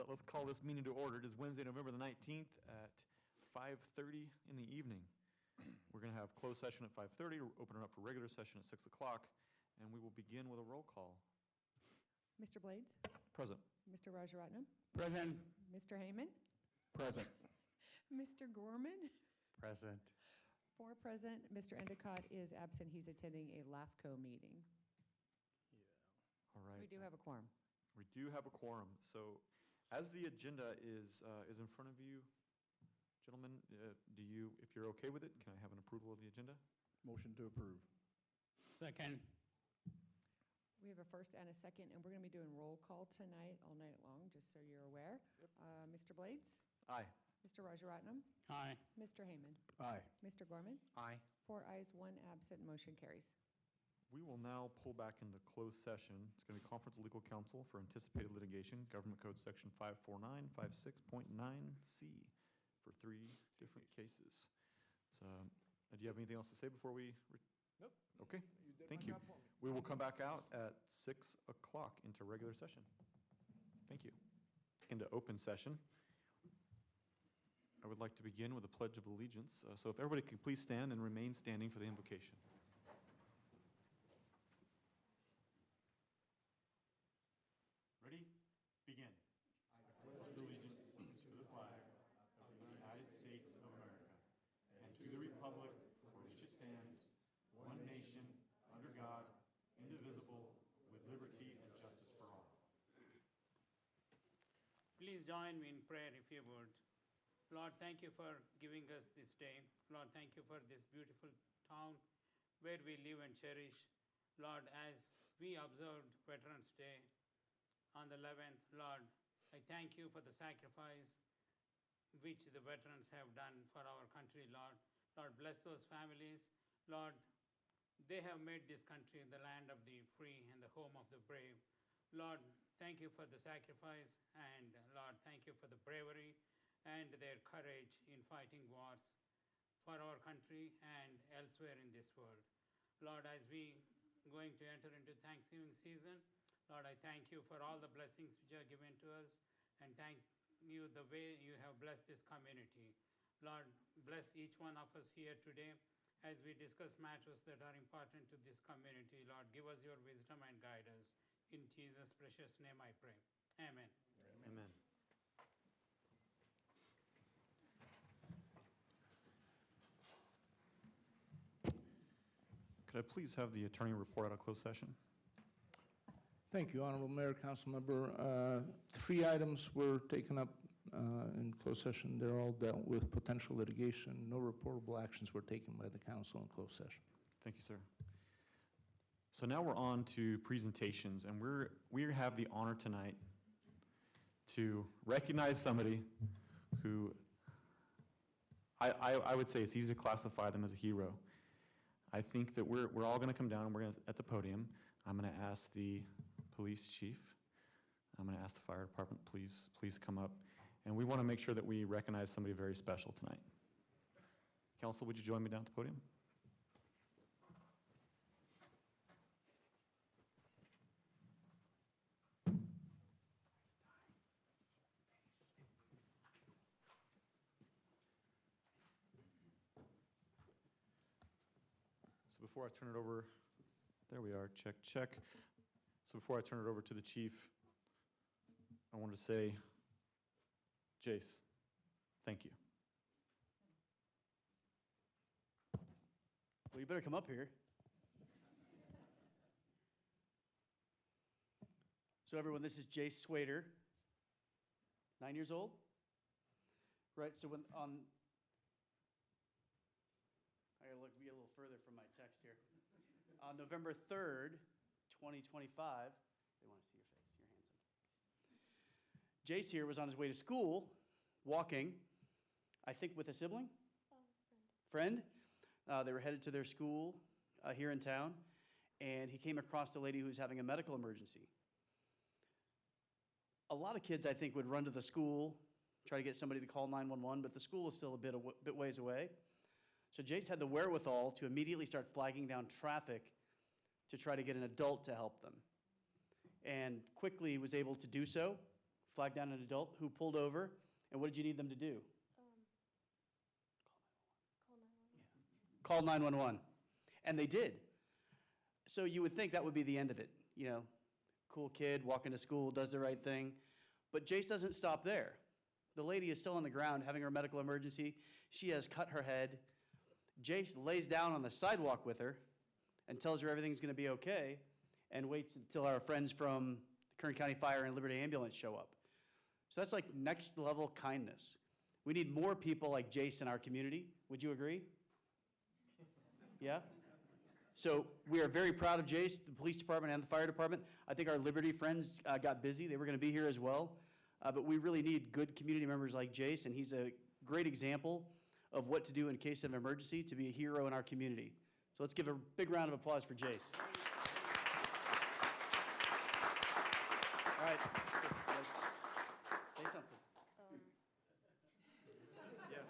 let's call this meeting to order. It is Wednesday, November the 19th at 5:30 in the evening. We're going to have closed session at 5:30, open it up for regular session at 6 o'clock, and we will begin with a roll call. Mr. Blades? Present. Mr. Rajaratnam? Present. Mr. Heyman? Present. Mr. Gorman? Present. 4 present. Mr. Endicott is absent. He's attending a LAFCO meeting. All right. We do have a quorum. We do have a quorum. So as the agenda is in front of you, gentlemen, if you're okay with it, can I have an approval of the agenda? Motion to approve. Second. We have a first and a second, and we're going to be doing roll call tonight, all night long, just so you're aware. Yep. Mr. Blades? Aye. Mr. Rajaratnam? Aye. Mr. Heyman? Aye. Mr. Gorman? Aye. 4 ayes, 1 absent, motion carries. We will now pull back into closed session. It's going to be conference with legal counsel for anticipated litigation, Government Code Section 54956.9C for 3 different cases. So, do you have anything else to say before we? Nope. Okay, thank you. We will come back out at 6 o'clock into regular session. Thank you. Into open session. I would like to begin with a Pledge of Allegiance. So if everybody could please stand and remain standing for the invocation. Ready? Begin. I pledge allegiance to the flag of the United States of America and to the republic for which it stands, one nation, under God, indivisible, with liberty and justice for all. Please join me in prayer if you would. Lord, thank you for giving us this day. Lord, thank you for this beautiful town where we live and cherish. Lord, as we observed Veterans Day on the 11th, Lord, I thank you for the sacrifice which the veterans have done for our country, Lord. Lord, bless those families. Lord, they have made this country the land of the free and the home of the brave. Lord, thank you for the sacrifice, and Lord, thank you for the bravery and their courage in fighting wars for our country and elsewhere in this world. Lord, as we going to enter into Thanksgiving season, Lord, I thank you for all the blessings which are given to us, and thank you the way you have blessed this community. Lord, bless each one of us here today as we discuss matters that are important to this community. Lord, give us your wisdom and guide us. In Jesus' precious name I pray. Amen. Amen. Could I please have the attorney report out of closed session? Thank you, Honorable Mayor, Council Member. 3 items were taken up in closed session. They're all dealt with potential litigation. No reportable actions were taken by the council in closed session. Thank you, sir. So now we're on to presentations, and we have the honor tonight to recognize somebody who I would say it's easy to classify them as a hero. I think that we're all going to come down, and we're going to, at the podium, I'm going to ask the police chief, I'm going to ask the fire department, please come up. And we want to make sure that we recognize somebody very special tonight. Council, would you join me down at the podium? So before I turn it over, there we are, check, check. So before I turn it over to the chief, I wanted to say, Jace, thank you. Well, you better come up here. So everyone, this is Jace Swader, 9 years old. Right, so when I gotta be a little further from my text here. On November 3rd, 2025, they want to see your face, you're handsome. Jace here was on his way to school, walking, I think with a sibling? Friend? They were headed to their school here in town, and he came across a lady who was having a medical emergency. A lot of kids, I think, would run to the school, try to get somebody to call 911, but the school is still a bit ways away. So Jace had the wherewithal to immediately start flagging down traffic to try to get an adult to help them. And quickly was able to do so, flagged down an adult who pulled over, and what did you need them to do? Call 911. Call 911. And they did. So you would think that would be the end of it, you know, cool kid, walking to school, does the right thing. But Jace doesn't stop there. The lady is still on the ground having her medical emergency. She has cut her head. Jace lays down on the sidewalk with her and tells her everything's going to be okay and waits until our friends from the Kern County Fire and Liberty Ambulance show up. So that's like next level kindness. We need more people like Jace in our community. Would you agree? Yeah? So we are very proud of Jace, the police department and the fire department. I think our Liberty friends got busy. They were going to be here as well. But we really need good community members like Jace, and he's a great example of what to do in case of an emergency to be a hero in our community. So let's give a big round of applause for Jace. All right. Say something. Yeah.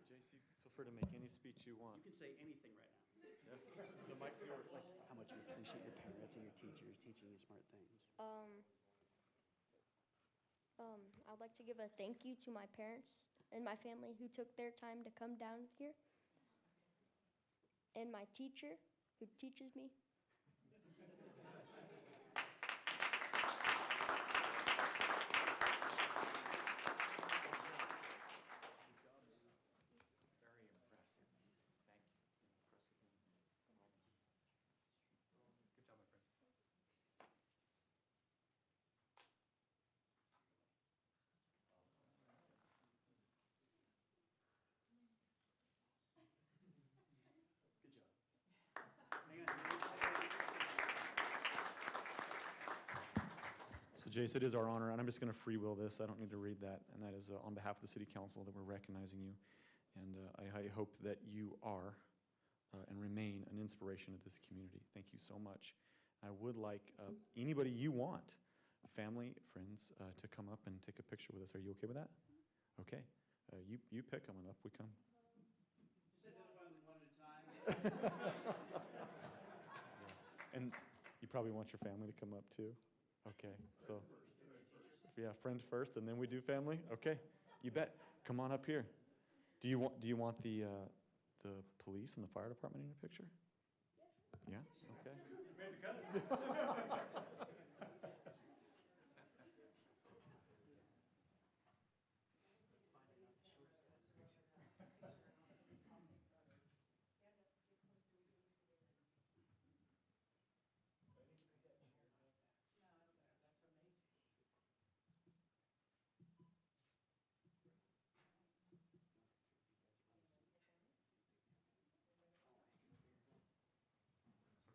JC, feel free to make any speech you want. You can say anything right now. The mic's yours. Like how much you appreciate your parents and your teachers teaching you smart things. I'd like to give a thank you to my parents and my family who took their time to come down here, and my teacher who teaches me. So Jace, it is our honor, and I'm just going to freewheel this. I don't need to read that. And that is on behalf of the city council that we're recognizing you. And I hope that you are and remain an inspiration to this community. Thank you so much. I would like anybody you want, family, friends, to come up and take a picture with us. Are you okay with that? Okay. You pick coming up. We come. Just identify them one at a time. And you probably want your family to come up too? Okay, so, yeah, friend first, and then we do family? Okay, you bet. Come on up here. Do you want the police and the fire department in your picture? Yeah, okay.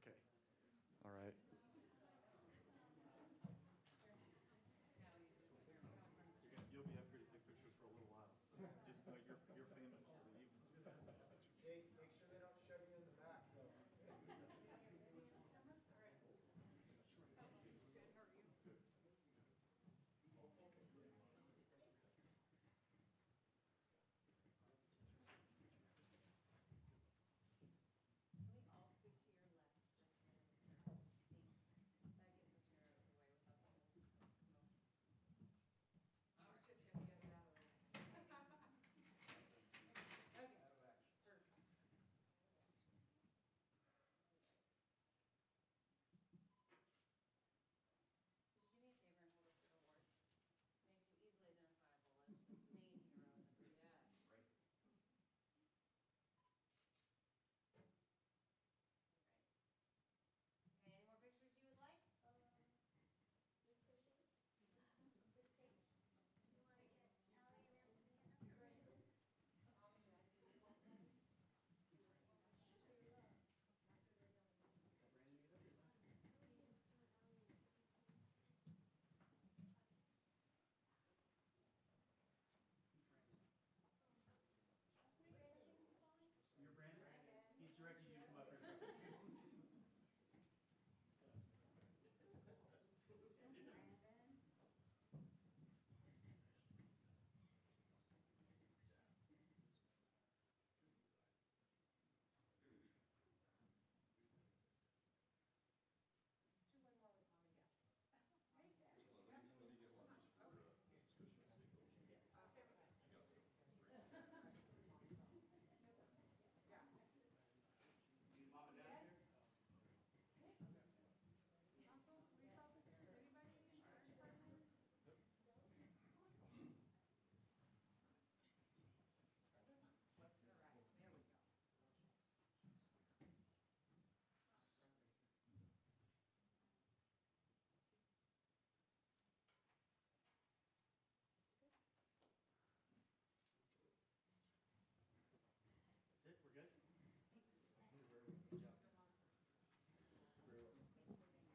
Okay, all right. You'll be up here to take pictures for a little while, so just know you're famous. Jace, make sure they don't shove you in the back, though.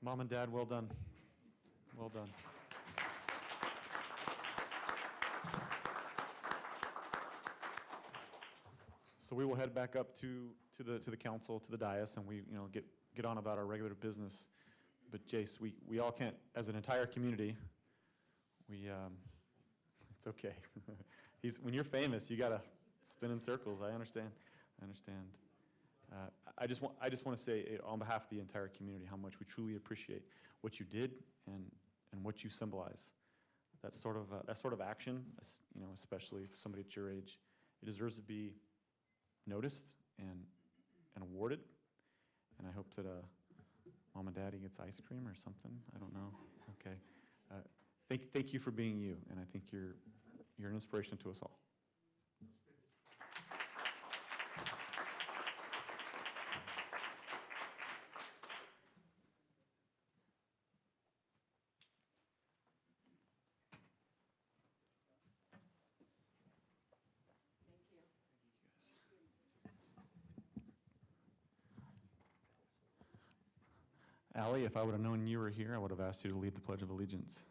Mom and Dad, well done. Well done. So we will head back up to the council, to the dais, and we, get on about our regular business. But Jace, we all can't, as an entire community, it's okay. When you're famous, you gotta spin in circles. I understand. I just want to say, on behalf of the entire community, how much we truly appreciate what you did and what you symbolize. That sort of action, especially for somebody at your age, it deserves to be noticed and awarded. And I hope that Mom and Daddy gets ice cream or something. I don't know. Okay. Thank you for being you, and I think you're an inspiration to us all. Allie, if I would have known you were here, I would have asked you to lead the Pledge of Allegiance.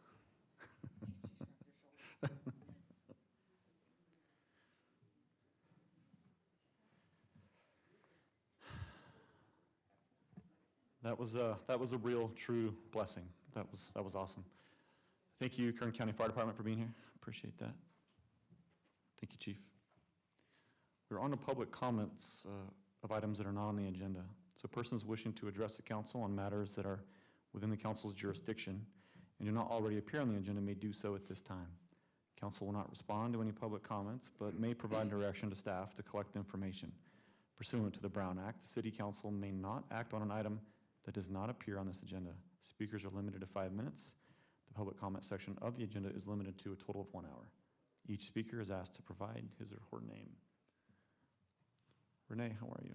That was a real, true blessing. That was awesome. Thank you, Kern County Fire Department, for being here. Appreciate that. Thank you, Chief. We're on to public comments of items that are not on the agenda. So persons wishing to address the council on matters that are within the council's jurisdiction and do not already appear on the agenda may do so at this time. Council will not respond to any public comments, but may provide direction to staff to collect information. Pursuant to the Brown Act, the City Council may not act on an item that does not appear on this agenda. Speakers are limited to 5 minutes. The public comment section of the agenda is limited to a total of 1 hour. Each speaker is asked to provide his or her name. Renee, how are you?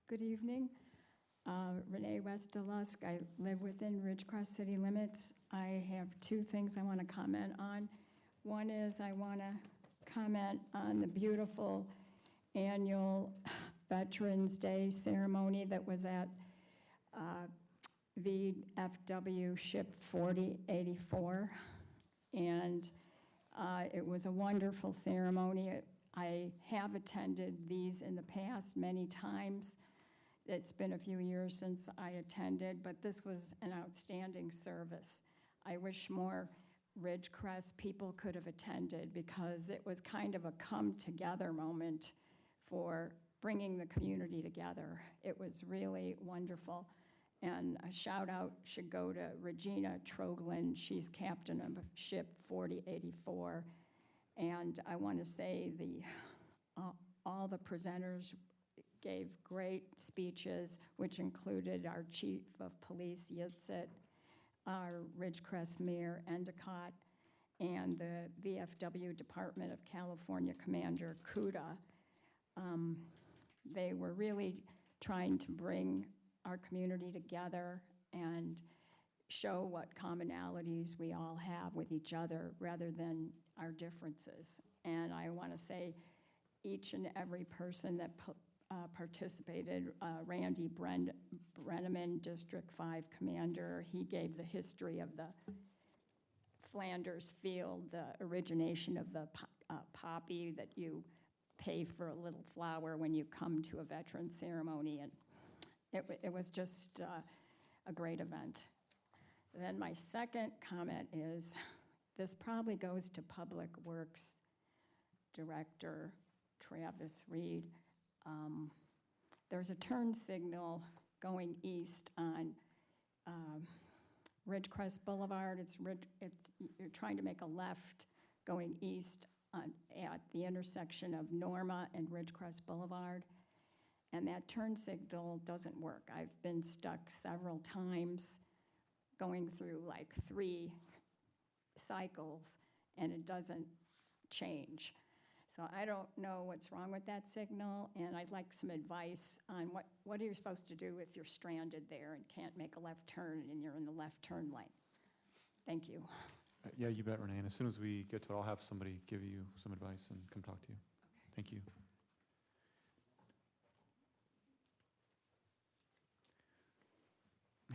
Good evening. Renee West-Delusk. I live within Ridgecrest city limits. I have 2 things I want to comment on. One is I want to comment on the beautiful annual Veterans Day ceremony that was at VFW Ship 4084. And it was a wonderful ceremony. I have attended these in the past many times. It's been a few years since I attended, but this was an outstanding service. I wish more Ridgecrest people could have attended because it was kind of a come-together moment for bringing the community together. It was really wonderful. And a shout out should go to Regina Troglin. She's captain of ship 4084. And I want to say all the presenters gave great speeches, which included our Chief of Police, Yitzit, our Ridgecrest Mayor, Endicott, and the VFW Department of California Commander, Kuda. They were really trying to bring our community together and show what commonalities we all have with each other rather than our differences. And I want to say each and every person that participated, Randy Brenneman, District 5 Commander, he gave the history of the Flanders Field, the origination of the poppy that you pay for a little flower when you come to a veteran ceremony. And it was just a great event. Then my second comment is, this probably goes to Public Works Director Travis Reed. There's a turn signal going east on Ridgecrest Boulevard. You're trying to make a left going east at the intersection of Norma and Ridgecrest Boulevard. And that turn signal doesn't work. I've been stuck several times going through like 3 cycles, and it doesn't change. So I don't know what's wrong with that signal, and I'd like some advice on what are you supposed to do if you're stranded there and can't make a left turn and you're in the left turn lane. Thank you. Yeah, you bet, Renee. And as soon as we get to it, I'll have somebody give you some advice and come talk to you. Okay. Thank you.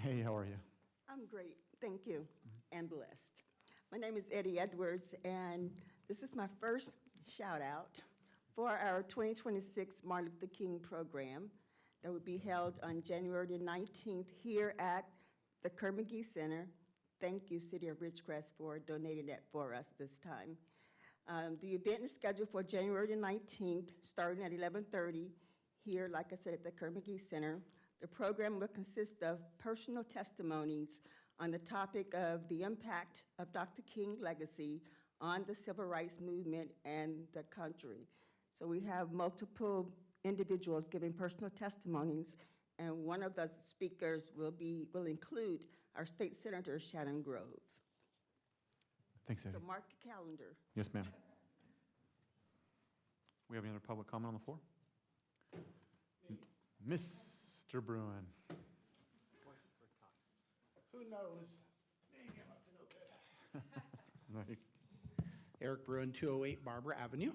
Hey, how are you? I'm great, thank you, and blessed. My name is Eddie Edwards, and this is my first shout-out for our 2026 Martin Luther King program that will be held on January the 19th here at the Kerr-McGee Center. Thank you, City of Ridgecrest, for donating that for us this time. The event is scheduled for January the 19th, starting at 11:30 here, like I said, at the Kerr-McGee Center. The program will consist of personal testimonies on the topic of the impact of Dr. King's legacy on the civil rights movement and the country. So we have multiple individuals giving personal testimonies, and one of the speakers will include our State Senator Shannon Grove. Thanks, Eddie. So mark your calendar. Yes, ma'am. We have any other public comment on the floor? Mr. Bruin. Who knows? Maybe I'm up to no good. Eric Bruin, 208 Barbara Avenue.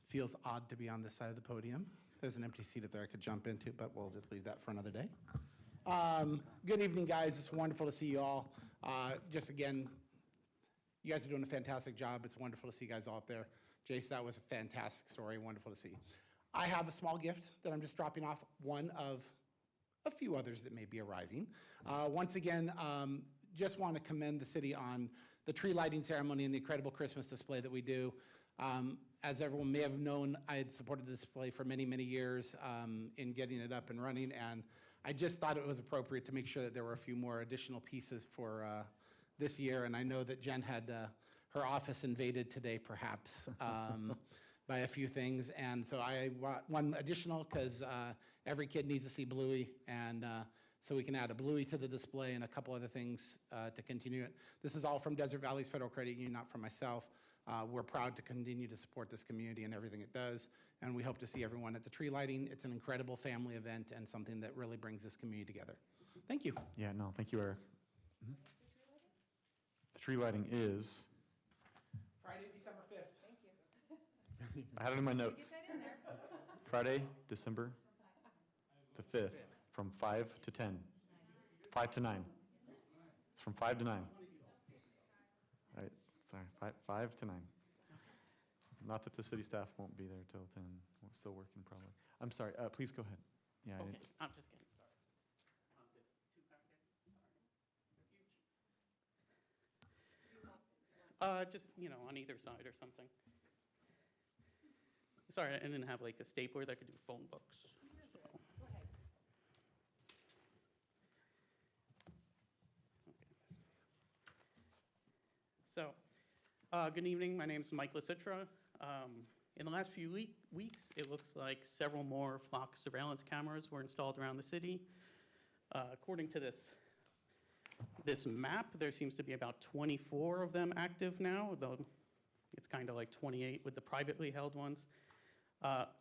Feels odd to be on this side of the podium. There's an empty seat up there I could jump into, but we'll just leave that for another day. Good evening, guys. It's wonderful to see you all. Just again, you guys are doing a fantastic job. It's wonderful to see you guys all up there. Jace, that was a fantastic story. Wonderful to see. I have a small gift that I'm just dropping off, one of a few others that may be arriving. Once again, just want to commend the city on the tree lighting ceremony and the incredible Christmas display that we do. As everyone may have known, I had supported the display for many, many years in getting it up and running, and I just thought it was appropriate to make sure that there were a few more additional pieces for this year, and I know that Jen had her office invaded today, perhaps, by a few things, and so I want one additional because every kid needs to see Bluey, and so we can add a Bluey to the display and a couple other things to continue it. This is all from Desert Valleys Federal Credit Union, not from myself. We're proud to continue to support this community and everything it does, and we hope to see everyone at the tree lighting. It's an incredible family event and something that really brings this community together. Thank you. Yeah, no, thank you, Eric. The tree lighting is, Friday, December 5th. Thank you. I had it in my notes. Get that in there. Friday, December the 5th, from 5 to 10. 5 to 9. It's from 5 to 9. Right, sorry, 5 to 9. Not that the city staff won't be there till 10. We're still working probably. I'm sorry, please go ahead. Yeah, I Okay, didn't- I'm just getting started. There's 2 packets, sorry. They're huge. Just, on either side or something. Sorry, I didn't have like a stapler that could do phone books. So. Go ahead. So, good evening. My name is Mike Lasitra. In the last few weeks, it looks like several more flock surveillance cameras were installed around the city. According to this map, there seems to be about 24 of them active now, though it's kind of like 28 with the privately held ones,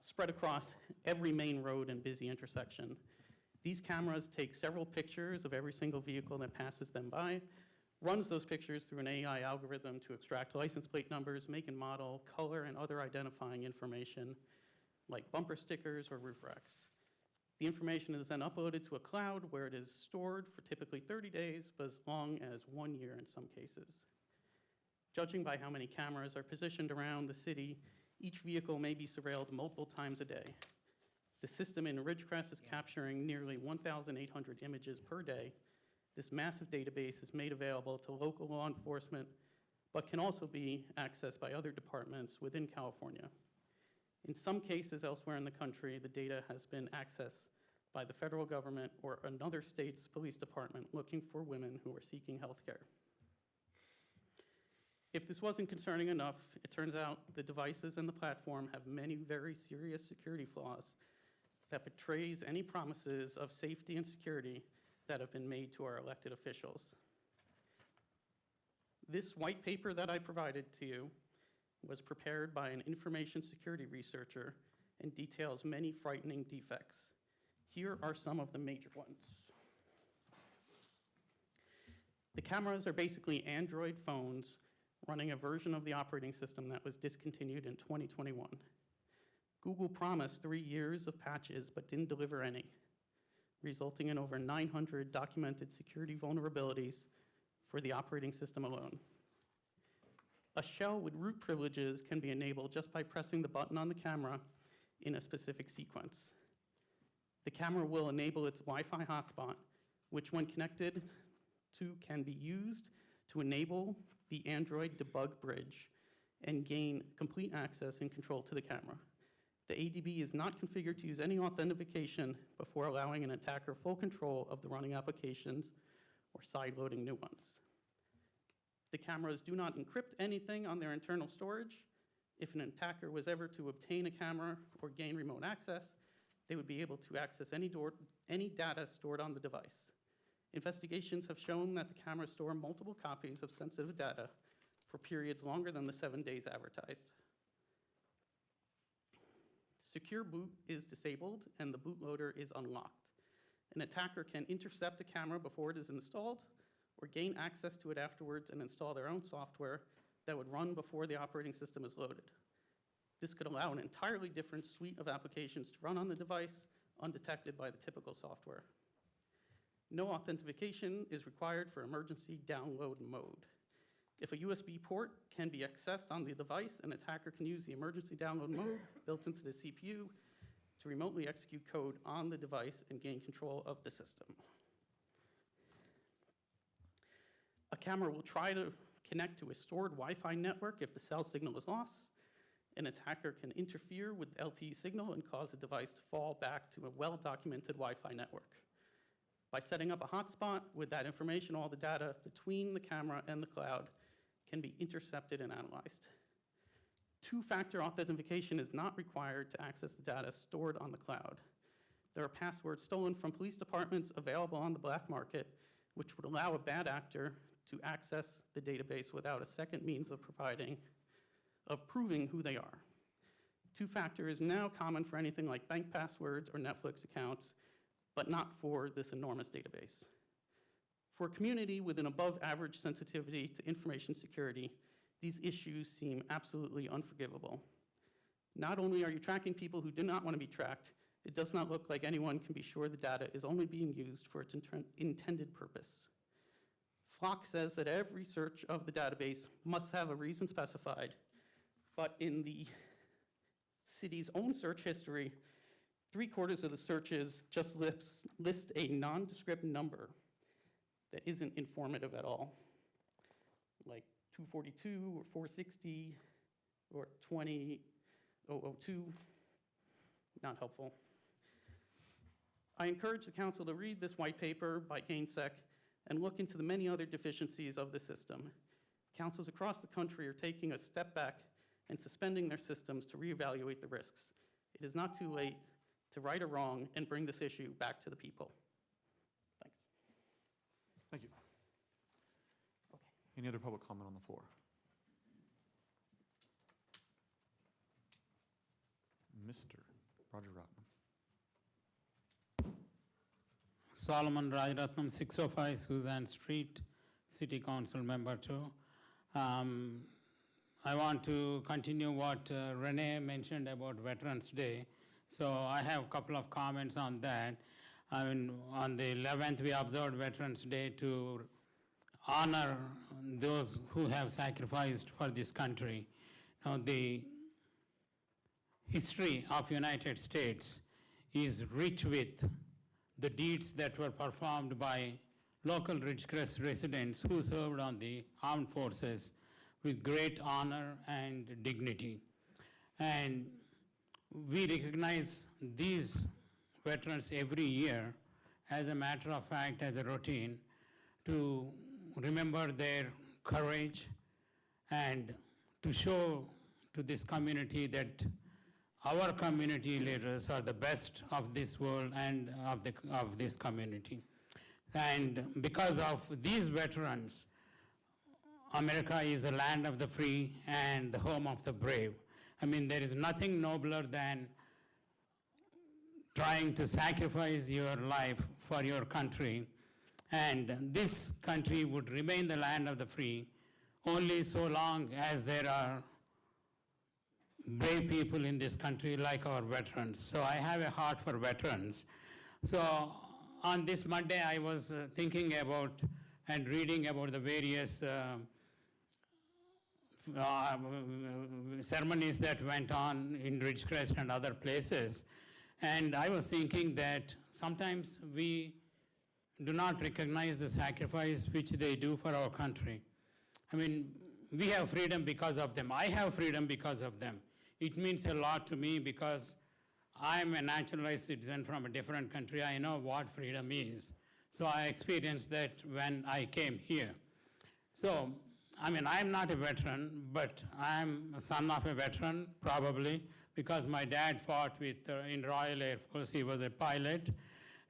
spread across every main road and busy intersection. These cameras take several pictures of every single vehicle that passes them by, runs those pictures through an AI algorithm to extract license plate numbers, make and model, color, and other identifying information like bumper stickers or roof racks. The information is then uploaded to a cloud where it is stored for typically 30 days, but as long as 1 year in some cases. Judging by how many cameras are positioned around the city, each vehicle may be surveilled multiple times a day. The system in Ridgecrest is capturing nearly 1,800 images per day. This massive database is made available to local law enforcement, but can also be accessed by other departments within California. In some cases elsewhere in the country, the data has been accessed by the federal government or another state's police department looking for women who are seeking health care. If this wasn't concerning enough, it turns out the devices and the platform have many very serious security flaws that betrays any promises of safety and security that have been made to our elected officials. This white paper that I provided to you was prepared by an information security researcher and details many frightening defects. Here are some of the major ones. The cameras are basically Android phones running a version of the operating system that was discontinued in 2021. Google promised 3 years of patches but didn't deliver any. resulting in over 900 documented security vulnerabilities for the operating system alone. A shell with root privileges can be enabled just by pressing the button on the camera in a specific sequence. The camera will enable its Wi-Fi hotspot, which when connected to can be used to enable the Android debug bridge and gain complete access and control to the camera. The ADB is not configured to use any authentication before allowing an attacker full control of the running applications or sideloading new ones. The cameras do not encrypt anything on their internal storage. If an attacker was ever to obtain a camera or gain remote access, they would be able to access any data stored on the device. Investigations have shown that the cameras store multiple copies of sensitive data for periods longer than the 7 days advertised. Secure boot is disabled and the bootloader is unlocked. An attacker can intercept a camera before it is installed or gain access to it afterwards and install their own software that would run before the operating system is loaded. This could allow an entirely different suite of applications to run on the device undetected by the typical software. No authentication is required for emergency download mode. If a USB port can be accessed on the device, an attacker can use the emergency download mode built into the CPU to remotely execute code on the device and gain control of the system. A camera will try to connect to a stored Wi-Fi network if the cell signal is lost. An attacker can interfere with LTE signal and cause the device to fall back to a well-documented Wi-Fi network. By setting up a hotspot with that information, all the data between the camera and the cloud can be intercepted and analyzed. Two-factor authentication is not required to access the data stored on the cloud. There are passwords stolen from police departments available on the black market, which would allow a bad actor to access the database without a second means of proving who they are. Two-factor is now common for anything like bank passwords or Netflix accounts, but not for this enormous database. For a community with an above-average sensitivity to information security, these issues seem absolutely unforgivable. Not only are you tracking people who do not want to be tracked, it does not look like anyone can be sure the data is only being used for its intended purpose. Flock says that every search of the database must have a reason specified, but in the city's own search history, 3/4 of the searches just list a nondescript number that isn't informative at all, like 242 or 460 or 20002, not helpful. I encourage the council to read this white paper by GAINSEC and look into the many other deficiencies of the system. Councils across the country are taking a step back and suspending their systems to reevaluate the risks. It is not too late to right a wrong and bring this issue back to the people. Thanks. Thank you. Any other public comment on the floor? Mr. Roger Rotman. Solomon Rajaratnam, 605 Suzanne Street, City Council Member 2. I want to continue what Renee mentioned about Veterans Day. So I have a couple of comments on that. I mean, on the 11th, we observed Veterans Day to honor those who have sacrificed for this country. Now, the history of United States is rich with the deeds that were performed by local Ridgecrest residents who served on the armed forces with great honor and dignity. And we recognize these veterans every year as a matter of fact, as a routine, to remember their courage and to show to this community that our community leaders are the best of this world and of this community. And because of these veterans, America is the land of the free and the home of the brave. I mean, there is nothing nobler than trying to sacrifice your life for your country. And this country would remain the land of the free only so long as there are brave people in this country like our veterans. So I have a heart for veterans. So on this Monday, I was thinking about and reading about the various ceremonies that went on in Ridgecrest and other places. And I was thinking that sometimes we do not recognize the sacrifice which they do for our country. I mean, we have freedom because of them. I have freedom because of them. It means a lot to me because I'm a naturalized citizen from a different country. I know what freedom is. So I experienced that when I came here. So, I mean, I'm not a veteran, but I'm a son of a veteran, probably, because my dad fought with in Royal Air Force. He was a pilot.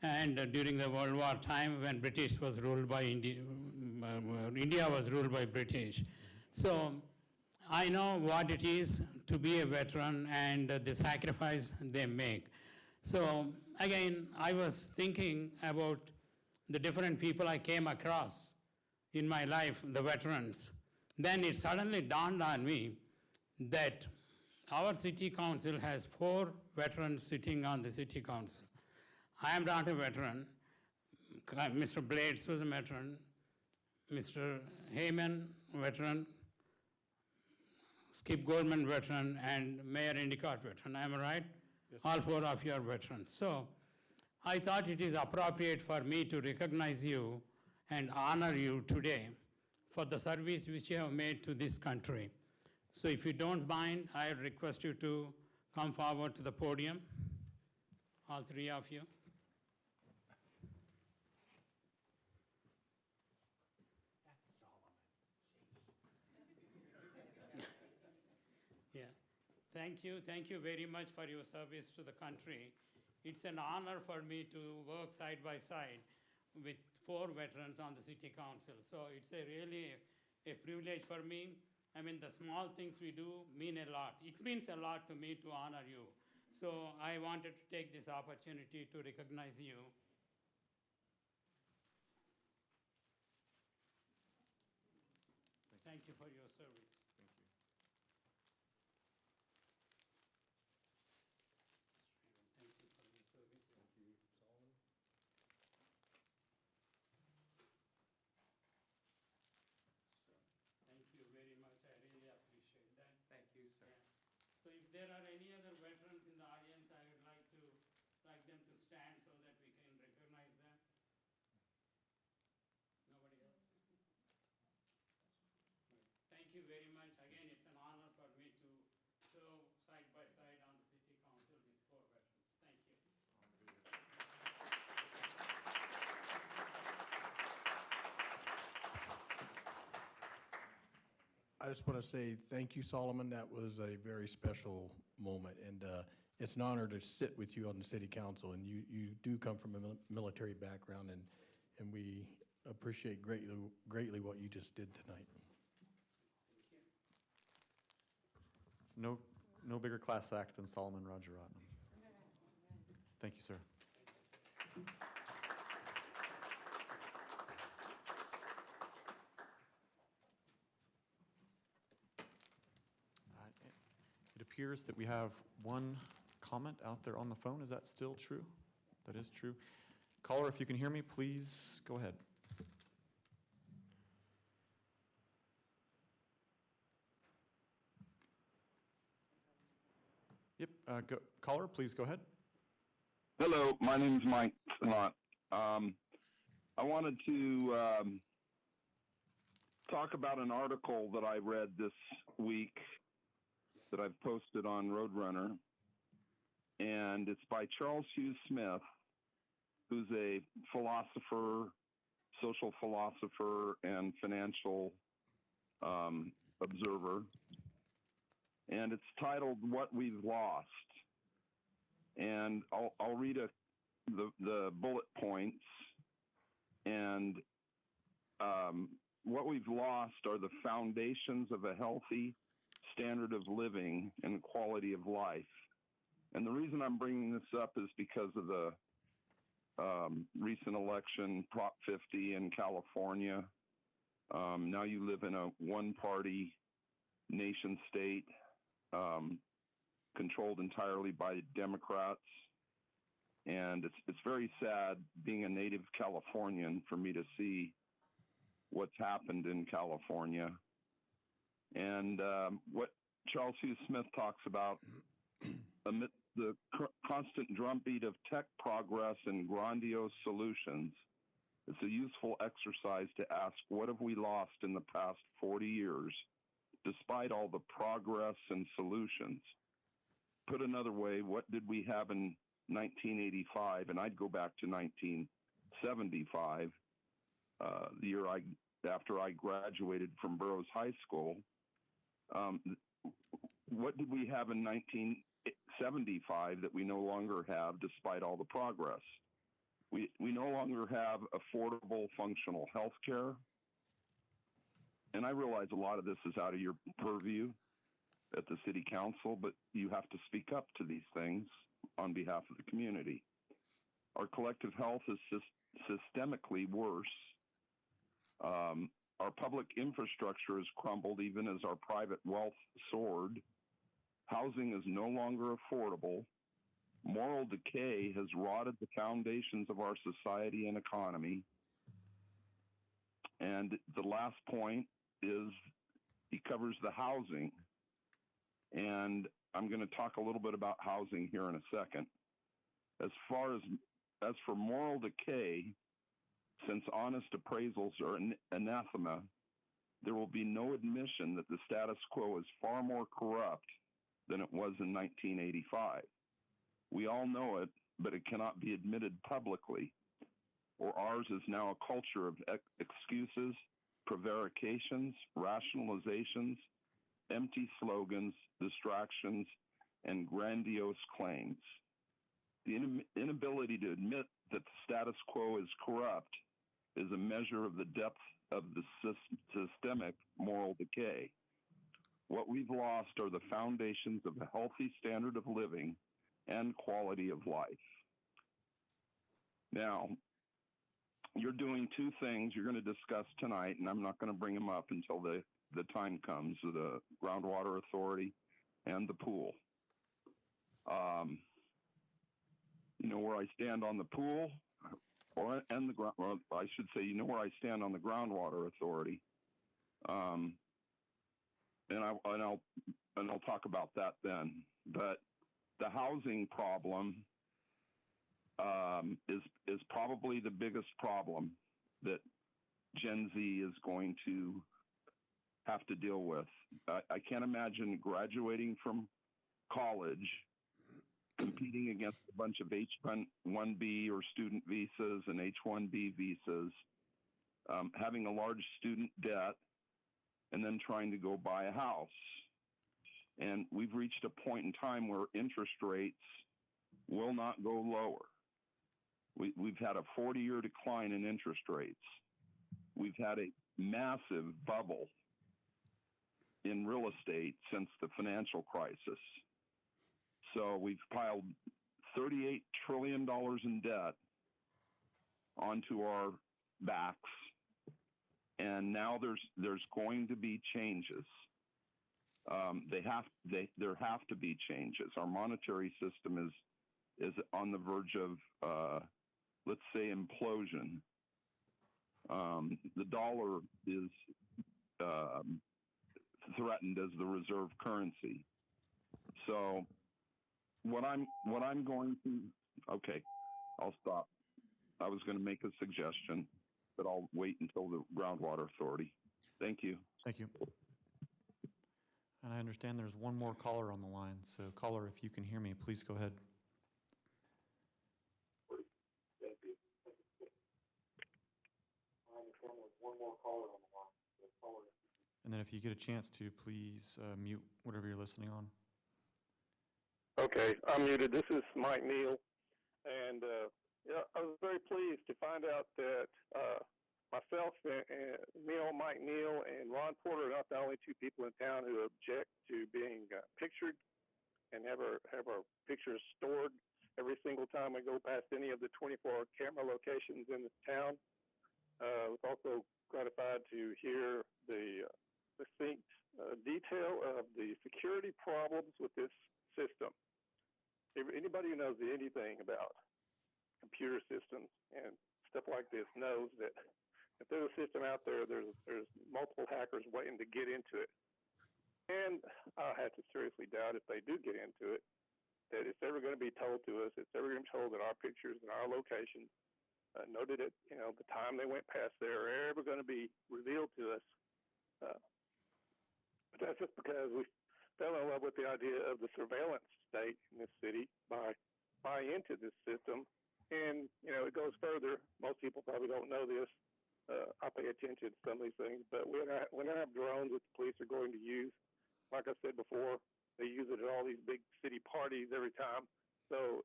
And during the World War time, when British was ruled by India was ruled by British. So I know what it is to be a veteran and the sacrifice they make. So again, I was thinking about the different people I came across in my life, the veterans. Then it suddenly dawned on me that our city council has 4 veterans sitting on the city council. I am not a veteran. Mr. Blades was a veteran. Mr. Heyman, veteran. Skip Goldman, veteran, and Mayor Endicott, veteran. Am I right? Yes. All 4 of you are veterans. So I thought it is appropriate for me to recognize you and honor you today for the service which you have made to this country. So if you don't mind, I request you to come forward to the podium, all 3 of you. Thank you very much for your service to the country. It's an honor for me to work side by side with 4 veterans on the city council. So it's really a privilege for me. I mean, the small things we do mean a lot. It means a lot to me to honor you. So I wanted to take this opportunity to recognize you. Thank you for your service. So if there are any other veterans in the audience, I would like them to stand so that we can recognize them. Nobody else? Thank you very much. Again, it's an honor for me to serve side by side on the city council with 4 veterans. Thank you. I just want to say thank you, Solomon. That was a very special moment, and it's an honor to sit with you on the city council. And you do come from a military background, and we appreciate greatly what you just did tonight. No bigger class act than Solomon Rajaratnam. Thank you, sir. It appears that we have one comment out there on the phone. Is that still true? That is true. Caller, if you can hear me, please go ahead. Yep, caller, please go ahead. Hello, my name is Mike Sanat. I wanted to talk about an article that I read this week that I've posted on Roadrunner, and it's by Charles Hugh Smith, who's a philosopher, social philosopher, and financial observer. And it's titled "What We've Lost." And I'll read the bullet points. And what we've lost are the foundations of a healthy standard of living and quality of life. And the reason I'm bringing this up is because of the recent election, Prop 50 in California. Now you live in a one-party nation state, controlled entirely by Democrats. And it's very sad, being a native Californian, for me to see what's happened in California. And what Charles Hugh Smith talks about, amid the constant drumbeat of tech progress and grandiose solutions, it's a useful exercise to ask, what have we lost in the past 40 years, despite all the progress and solutions? Put another way, what did we have in 1985? And I'd go back to 1975, the year after I graduated from Burroughs High School. What did we have in 1975 that we no longer have, despite all the progress? We no longer have affordable, functional health care. And I realize a lot of this is out of your purview at the city council, but you have to speak up to these things on behalf of the community. Our collective health is systemically worse. Our public infrastructure has crumbled even as our private wealth soared. Housing is no longer affordable. Moral decay has rotted the foundations of our society and economy. And the last point is he covers the housing. And I'm going to talk a little bit about housing here in a second. As for moral decay, since honest appraisals are anathema, there will be no admission that the status quo is far more corrupt than it was in 1985. We all know it, but it cannot be admitted publicly, or ours is now a culture of excuses, prevarications, rationalizations, empty slogans, distractions, and grandiose claims. The inability to admit that the status quo is corrupt is a measure of the depth of the systemic moral decay. What we've lost are the foundations of a healthy standard of living and quality of life. Now, you're doing two things you're going to discuss tonight, and I'm not going to bring them up until the time comes, the Groundwater Authority and the pool. You know where I stand on the pool, well, I should say, you know where I stand on the Groundwater Authority, and I'll talk about that then. But the housing problem is probably the biggest problem that Gen Z is going to have to deal with. I can't imagine graduating from college, competing against a bunch of H-1B or student visas and H-1B visas, having a large student debt, and then trying to go buy a house. And we've reached a point in time where interest rates will not go lower. We've had a 40-year decline in interest rates. We've had a massive bubble in real estate since the financial crisis. So we've piled $38 trillion in debt onto our backs, and now there's going to be changes. There have to be changes. Our monetary system is on the verge of, let's say, implosion. The dollar is threatened as the reserve currency. So what I'm going to, okay, I'll stop. I was going to make a suggestion, but I'll wait until the Groundwater Authority. Thank you. Thank you. And I understand there's one more caller on the line. So caller, if you can hear me, please go ahead. And then if you get a chance to, please mute whatever you're listening on. Okay, I'm muted. This is Mike Neal, and I was very pleased to find out that myself and Mike Neal, and Ron Porter are not the only two people in town who object to being pictured and have our pictures stored every single time we go past any of the 24 camera locations in the town. I was also gratified to hear the succinct detail of the security problems with this system. If anybody who knows anything about computer systems and stuff like this knows that if there's a system out there, there's multiple hackers waiting to get into it. And I have to seriously doubt if they do get into it, that it's ever going to be told to us, it's ever going to be told that our pictures and our locations, noted at the time they went past there, are ever going to be revealed to us. But that's just because we fell in love with the idea of the surveillance state in this city by buying into this system. And, it goes further. Most people probably don't know this. I pay attention to some of these things, but when I have drones that the police are going to use, like I said before, they use it at all these big city parties every time. So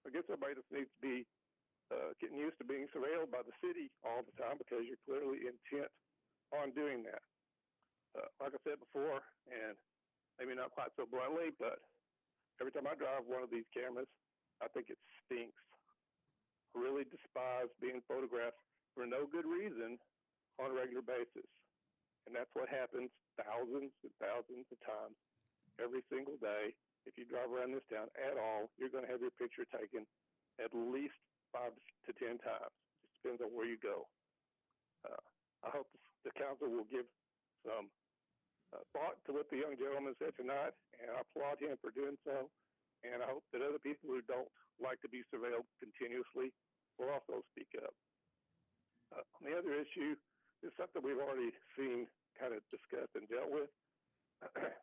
I guess everybody just needs to be getting used to being surveilled by the city all the time because you're clearly intent on doing that. Like I said before, and maybe not quite so bluntly, but every time I drive one of these cameras, I think it stinks. I really despise being photographed for no good reason on a regular basis. And that's what happens thousands and thousands of times every single day. If you drive around this town at all, you're going to have your picture taken at least 5 to 10 times. It just depends on where you go. I hope the council will give some thought to what the young gentleman said tonight, and I applaud him for doing so. And I hope that other people who don't like to be surveilled continuously will also speak up. On the other issue, is something we've already seen kind of discussed and dealt with,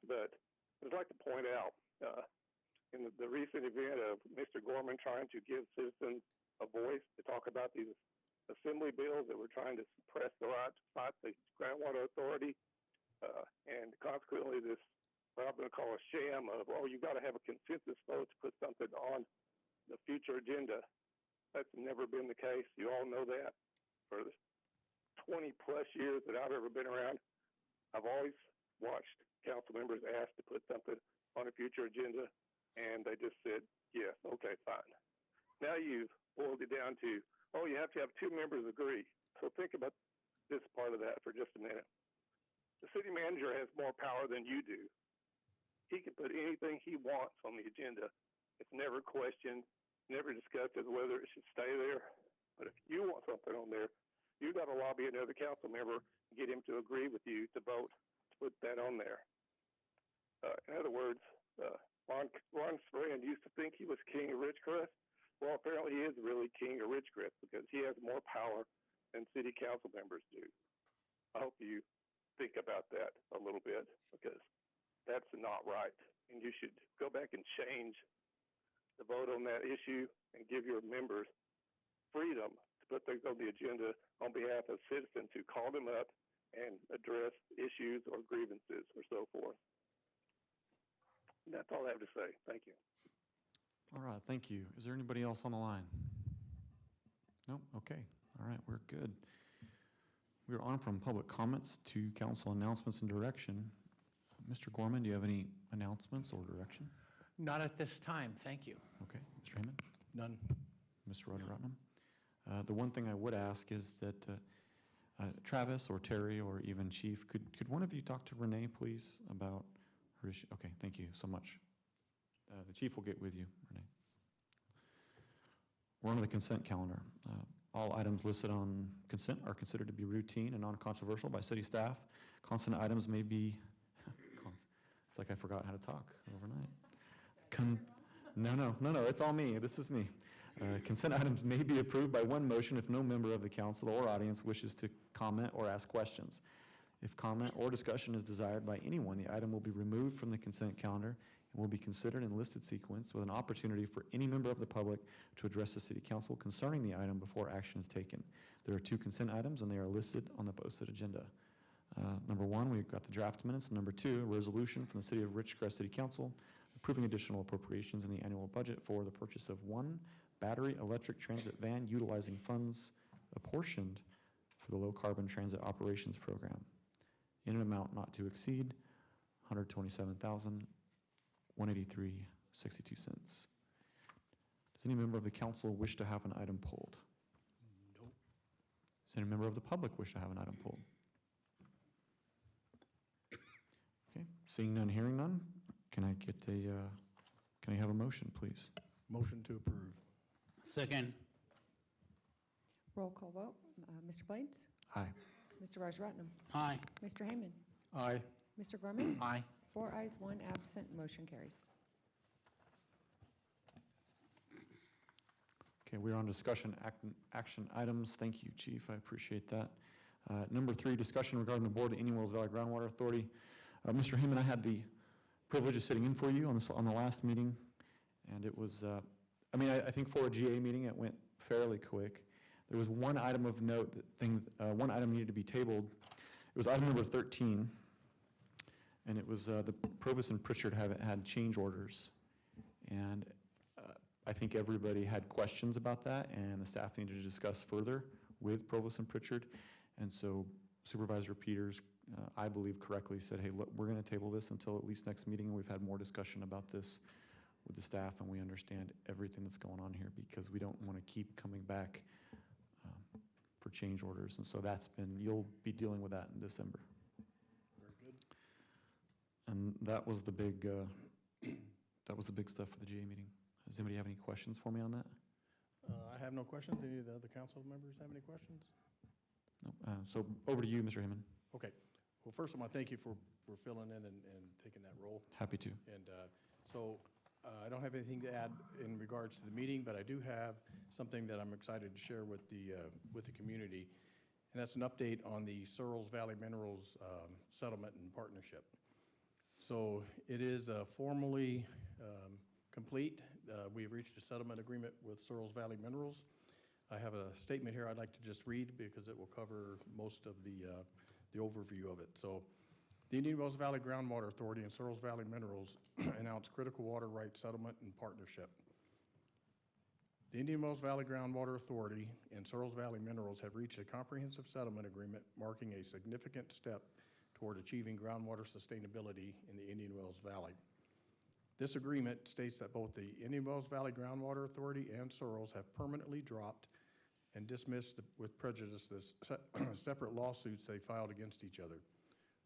but I'd like to point out in the recent event of Mr. Gorman trying to give citizens a voice to talk about these assembly bills that were trying to suppress the right to fight the groundwater authority, and consequently this, what I'm going to call a sham of, you've got to have a consensus vote to put something on the future agenda. That's never been the case. You all know that. For the 20 plus years that I've ever been around, I've always watched council members ask to put something on a future agenda, and they just said, yes, okay, fine. Now you've boiled it down to, you have to have 2 members agree. So think about this part of that for just a minute. The city manager has more power than you do. He can put anything he wants on the agenda. It's never questioned, never discussed as whether it should stay there. But if you want something on there, you've got to lobby another council member and get him to agree with you to vote to put that on there. In other words, Ron Strand used to think he was king of Ridgecrest. Well, apparently he is really king of Ridgecrest because he has more power than city council members do. I hope you think about that a little bit because that's not right. And you should go back and change the vote on that issue and give your members freedom to put things on the agenda on behalf of citizens who call them up and address issues or grievances or so forth. And that's all I have to say. Thank you. All right, thank you. Is there anybody else on the line? No? Okay. All right, we're good. We're on from public comments to council announcements and direction. Mr. Gorman, do you have any announcements or direction? Not at this time, thank you. Okay. Mr. Hammond? None. Mr. Rajaratnam? The one thing I would ask is that Travis or Terry or even Chief, could one of you talk to Renee, please, about her issue? Okay, thank you so much. The Chief will get with you, Renee. We're on to the consent calendar. All items listed on consent are considered to be routine and non-controversial by city staff. Constant items may be, it's like I forgot how to talk overnight. No, it's all me. This is me. Consent items may be approved by one motion if no member of the council or audience wishes to comment or ask questions. If comment or discussion is desired by anyone, the item will be removed from the consent calendar and will be considered in listed sequence with an opportunity for any member of the public to address the city council concerning the item before action is taken. There are 2 consent items and they are listed on the posted agenda. Number 1, we've got the draft minutes. Number 2, a resolution from the City of Ridgecrest City Council approving additional appropriations in the annual budget for the purchase of 1 battery electric transit van utilizing funds apportioned for the Low Carbon Transit Operations Program in an amount not to exceed $127,183.62. Does any member of the council wish to have an item pulled? Nope. Does any member of the public wish to have an item pulled? Okay, seeing none, hearing none, can I get can I have a motion, please? Motion to approve. Second. Roll call vote. Mr. Blades? Aye. Mr. Rajaratnam? Aye. Mr. Heyman? Aye. Mr. Gorman? Aye. 4 ayes, 1 absent, motion carries. Okay, we're on discussion action items. Thank you, Chief. I appreciate that. Number 3, discussion regarding the Board of Indian Wells Valley Groundwater Authority. Mr. Heyman, I had the privilege of sitting in for you on the last meeting, and it was, I think for a GA meeting, it went fairly quick. There was one item of note, one item needed to be tabled. It was item number 13, and it was the Provost and Pritchard had change orders. And I think everybody had questions about that, and the staff needed to discuss further with Provost and Pritchard. And so Supervisor Peters, I believe correctly, said, hey, look, we're going to table this until at least next meeting, and we've had more discussion about this with the staff, and we understand everything that's going on here because we don't want to keep coming back for change orders. And so you'll be dealing with that in December. Very good. And that was the big stuff for the GA meeting. Does anybody have any questions for me on that? I have no questions. Any of the other council members have any questions? No. So over to you, Mr. Heyman. Okay. Well, first, I want to thank you for filling in and taking that role. Happy to. And I don't have anything to add in regards to the meeting, but I do have something that I'm excited to share with the community, and that's an update on the Searles Valley Minerals settlement and partnership. So it is formally complete. We've reached a settlement agreement with Searles Valley Minerals. I have a statement here I'd like to just read because it will cover most of the overview of it. So, the Indian Wells Valley Groundwater Authority and Searles Valley Minerals announced critical water rights settlement and partnership. The Indian Wells Valley Groundwater Authority and Searles Valley Minerals have reached a comprehensive settlement agreement marking a significant step toward achieving groundwater sustainability in the Indian Wells Valley. This agreement states that both the Indian Wells Valley Groundwater Authority and Searles have permanently dropped and dismissed with prejudice the separate lawsuits they filed against each other.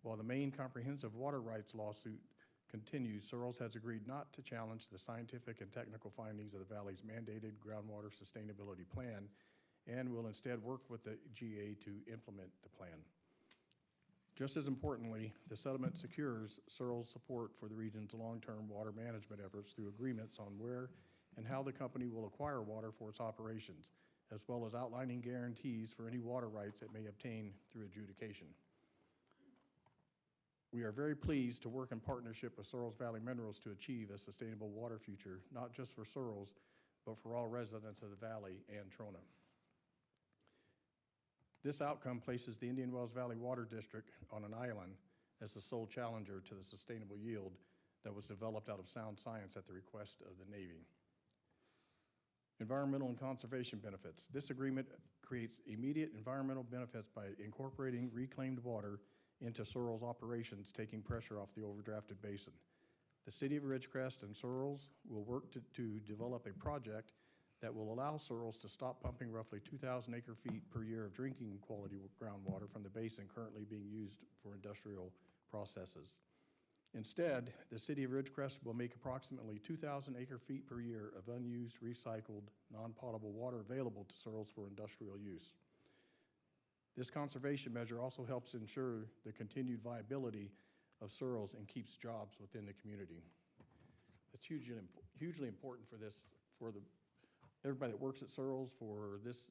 While the main comprehensive water rights lawsuit continues, Searles has agreed not to challenge the scientific and technical findings of the Valley's mandated groundwater sustainability plan and will instead work with the GA to implement the plan. Just as importantly, the settlement secures Searles' support for the region's long-term water management efforts through agreements on where and how the company will acquire water for its operations, as well as outlining guarantees for any water rights it may obtain through adjudication. We are very pleased to work in partnership with Searles Valley Minerals to achieve a sustainable water future, not just for Searles, but for all residents of the valley and Trona. This outcome places the Indian Wells Valley Water District on an island as the sole challenger to the sustainable yield that was developed out of sound science at the request of the Navy. Environmental and conservation benefits. This agreement creates immediate environmental benefits by incorporating reclaimed water into Searles operations, taking pressure off the overdrafted basin. The City of Ridgecrest and Searles will work to develop a project that will allow Searles to stop pumping roughly 2,000 acre-feet per year of drinking quality groundwater from the basin currently being used for industrial processes. Instead, the City of Ridgecrest will make approximately 2,000 acre-feet per year of unused, recycled, non-potable water available to Searles for industrial use. This conservation measure also helps ensure the continued viability of Searles and keeps jobs within the community. It's hugely important for everybody that works at Searles, for this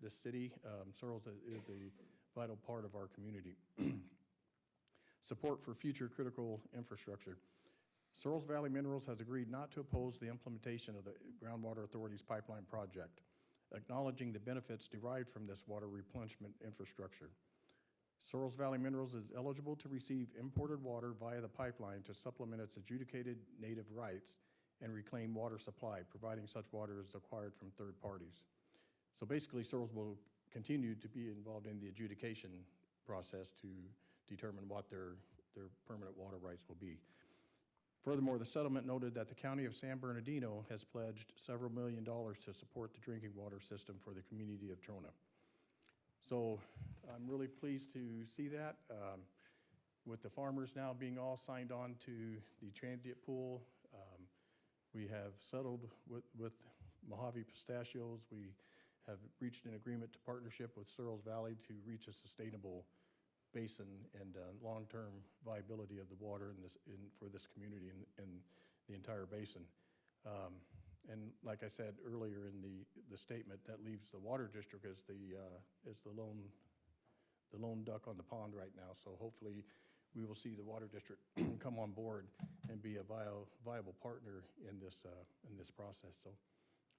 city. Searles is a vital part of our community. Support for future critical infrastructure. Searles Valley Minerals has agreed not to oppose the implementation of the Groundwater Authority's pipeline project, acknowledging the benefits derived from this water replenishment infrastructure. Searles Valley Minerals is eligible to receive imported water via the pipeline to supplement its adjudicated native rights and reclaim water supply, providing such water is acquired from third parties. So basically, Searles will continue to be involved in the adjudication process to determine what their permanent water rights will be. Furthermore, the settlement noted that the County of San Bernardino has pledged several $1 million to support the drinking water system for the community of Trona. So I'm really pleased to see that. With the farmers now being all signed on to the transient pool, we have settled with Mojave Pistachios. We have reached an agreement to partnership with Searles Valley to reach a sustainable basin and long-term viability of the water for this community and the entire basin. And like I said earlier in the statement, that leaves the water district as the lone duck on the pond right now. So hopefully we will see the water district come on board and be a viable partner in this process. So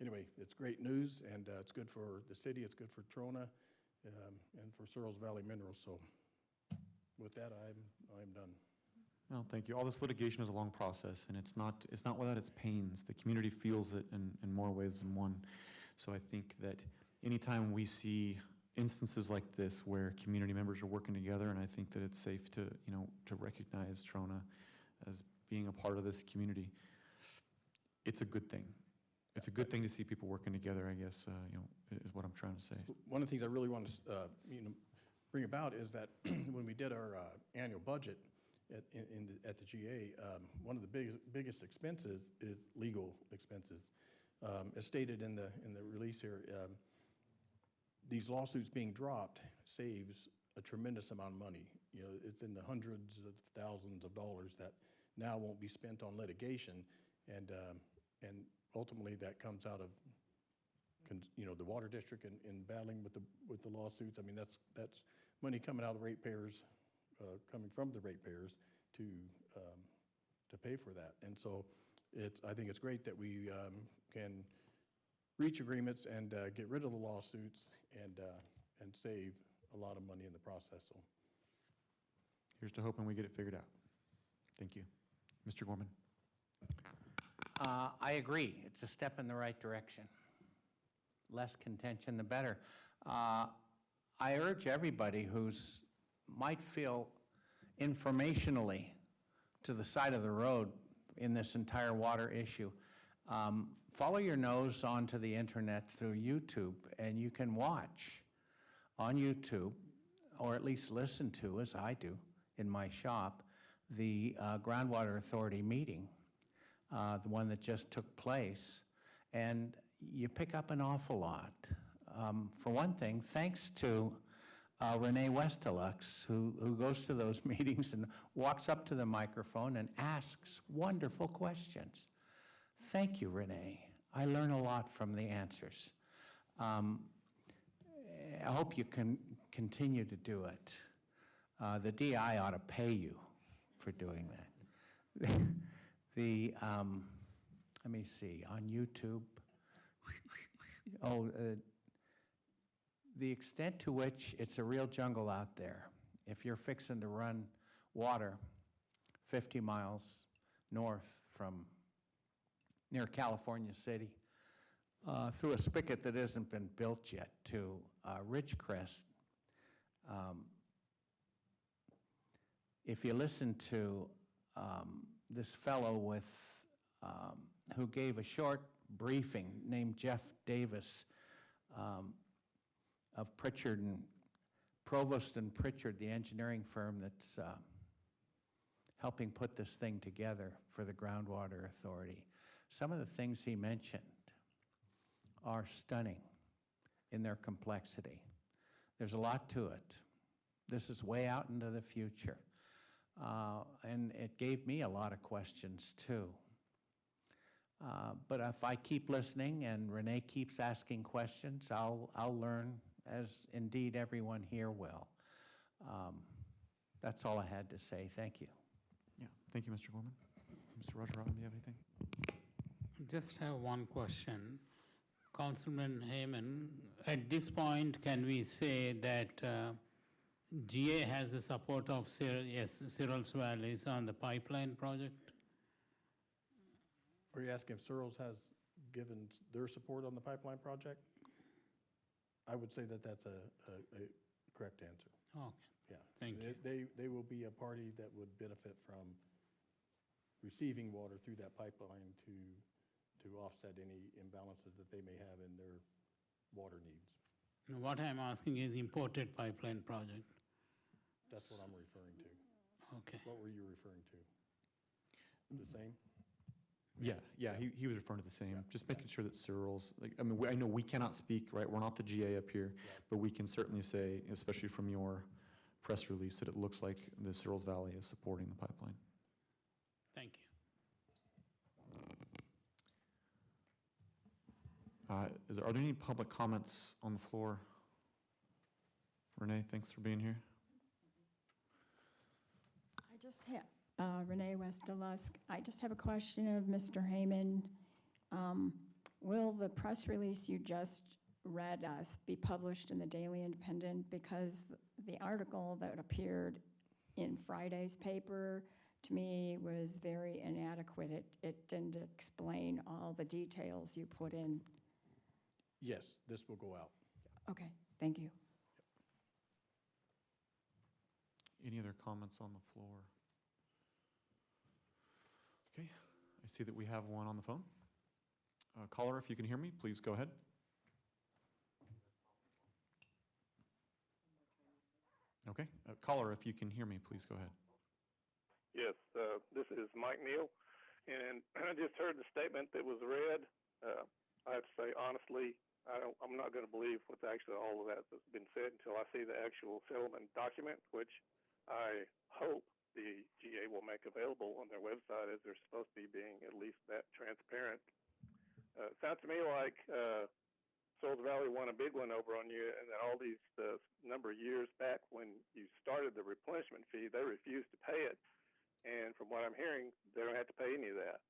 anyway, it's great news, and it's good for the city, it's good for Trona, and for Searles Valley Minerals. So with that, I'm done. Well, thank you. All this litigation is a long process, and it's not without its pains. The community feels it in more ways than one. So I think that anytime we see instances like this where community members are working together, and I think that it's safe to recognize Trona as being a part of this community, it's a good thing. It's a good thing to see people working together, I guess, is what I'm trying to say. One of the things I really want to bring about is that when we did our annual budget at the GA, one of the biggest expenses is legal expenses. As stated in the release here, these lawsuits being dropped saves a tremendous amount of money. It's in the hundreds of thousands of dollars that now won't be spent on litigation, and ultimately that comes out of the water district and battling with the lawsuits. I mean, that's money coming out of the ratepayers, coming from the ratepayers to pay for that. And so I think it's great that we can reach agreements and get rid of the lawsuits and save a lot of money in the process. So here's to hoping we get it figured out. Thank you. Mr. Gorman. I agree. It's a step in the right direction. Less contention, the better. I urge everybody who's might feel informationally to the side of the road in this entire water issue, follow your nose onto the internet through YouTube, and you can watch on YouTube, or at least listen to, as I do in my shop, the Groundwater Authority meeting, the one that just took place, and you pick up an awful lot. For one thing, thanks to Renee Westelux, who goes to those meetings and walks up to the microphone and asks wonderful questions. Thank you, Renee. I learn a lot from the answers. I hope you can continue to do it. The DI ought to pay you for doing that. Let me see, on YouTube. The extent to which it's a real jungle out there. If you're fixing to run water 50 miles north from near California City through a spigot that hasn't been built yet to Ridgecrest, if you listen to this fellow who gave a short briefing named Jeff Davis of Pritchard and Provost and Pritchard, the engineering firm that's helping put this thing together for the Groundwater Authority. Some of the things he mentioned are stunning in their complexity. There's a lot to it. This is way out into the future. And it gave me a lot of questions too. But if I keep listening and Renee keeps asking questions, I'll learn, as indeed everyone here will. That's all I had to say. Thank you. Yeah, thank you, Mr. Gorman. Mr. Rajaratnam, do you have anything? Just have one question. Councilman Heyman, at this point, can we say that GA has the support of Searles Valley on the pipeline project? Are you asking if Searles has given their support on the pipeline project? I would say that that's a correct answer. Okay. Yeah. Thank you. They will be a party that would benefit from receiving water through that pipeline to offset any imbalances that they may have in their water needs. Now, what I'm asking is imported pipeline project. That's what I'm referring to. Okay. What were you referring to? The same? Yeah, he was referring to the same, just making sure that Cyril's, like, I mean, I know we cannot speak, right, we're not the GA up here, but we can certainly say, especially from your press release, that it looks like the Cyril's Valley is supporting the pipeline. Thank you. Are there any public comments on the floor? Renee, thanks for being here. I just have, Renee West-Delusk, I just have a question of Mr. Heyman. Will the press release you just read us be published in the Daily Independent? Because the article that appeared in Friday's paper, to me, was very inadequate. It didn't explain all the details you put in. Yes, this will go out. Okay, thank you. Any other comments on the floor? Okay, I see that we have one on the phone. Caller, if you can hear me, please go ahead. Okay, caller, if you can hear me, please go ahead. Yes, this is Mike Neal, and I just heard the statement that was read. I have to say, honestly, I'm not going to believe what's actually all of that that's been said until I see the actual settlement document, which I hope the GA will make available on their website, as they're supposed to be being at least that transparent. Sounds to me like Souls Valley won a big one over on you, and that all these number of years back when you started the replenishment fee, they refused to pay it. And from what I'm hearing, they don't have to pay any of that.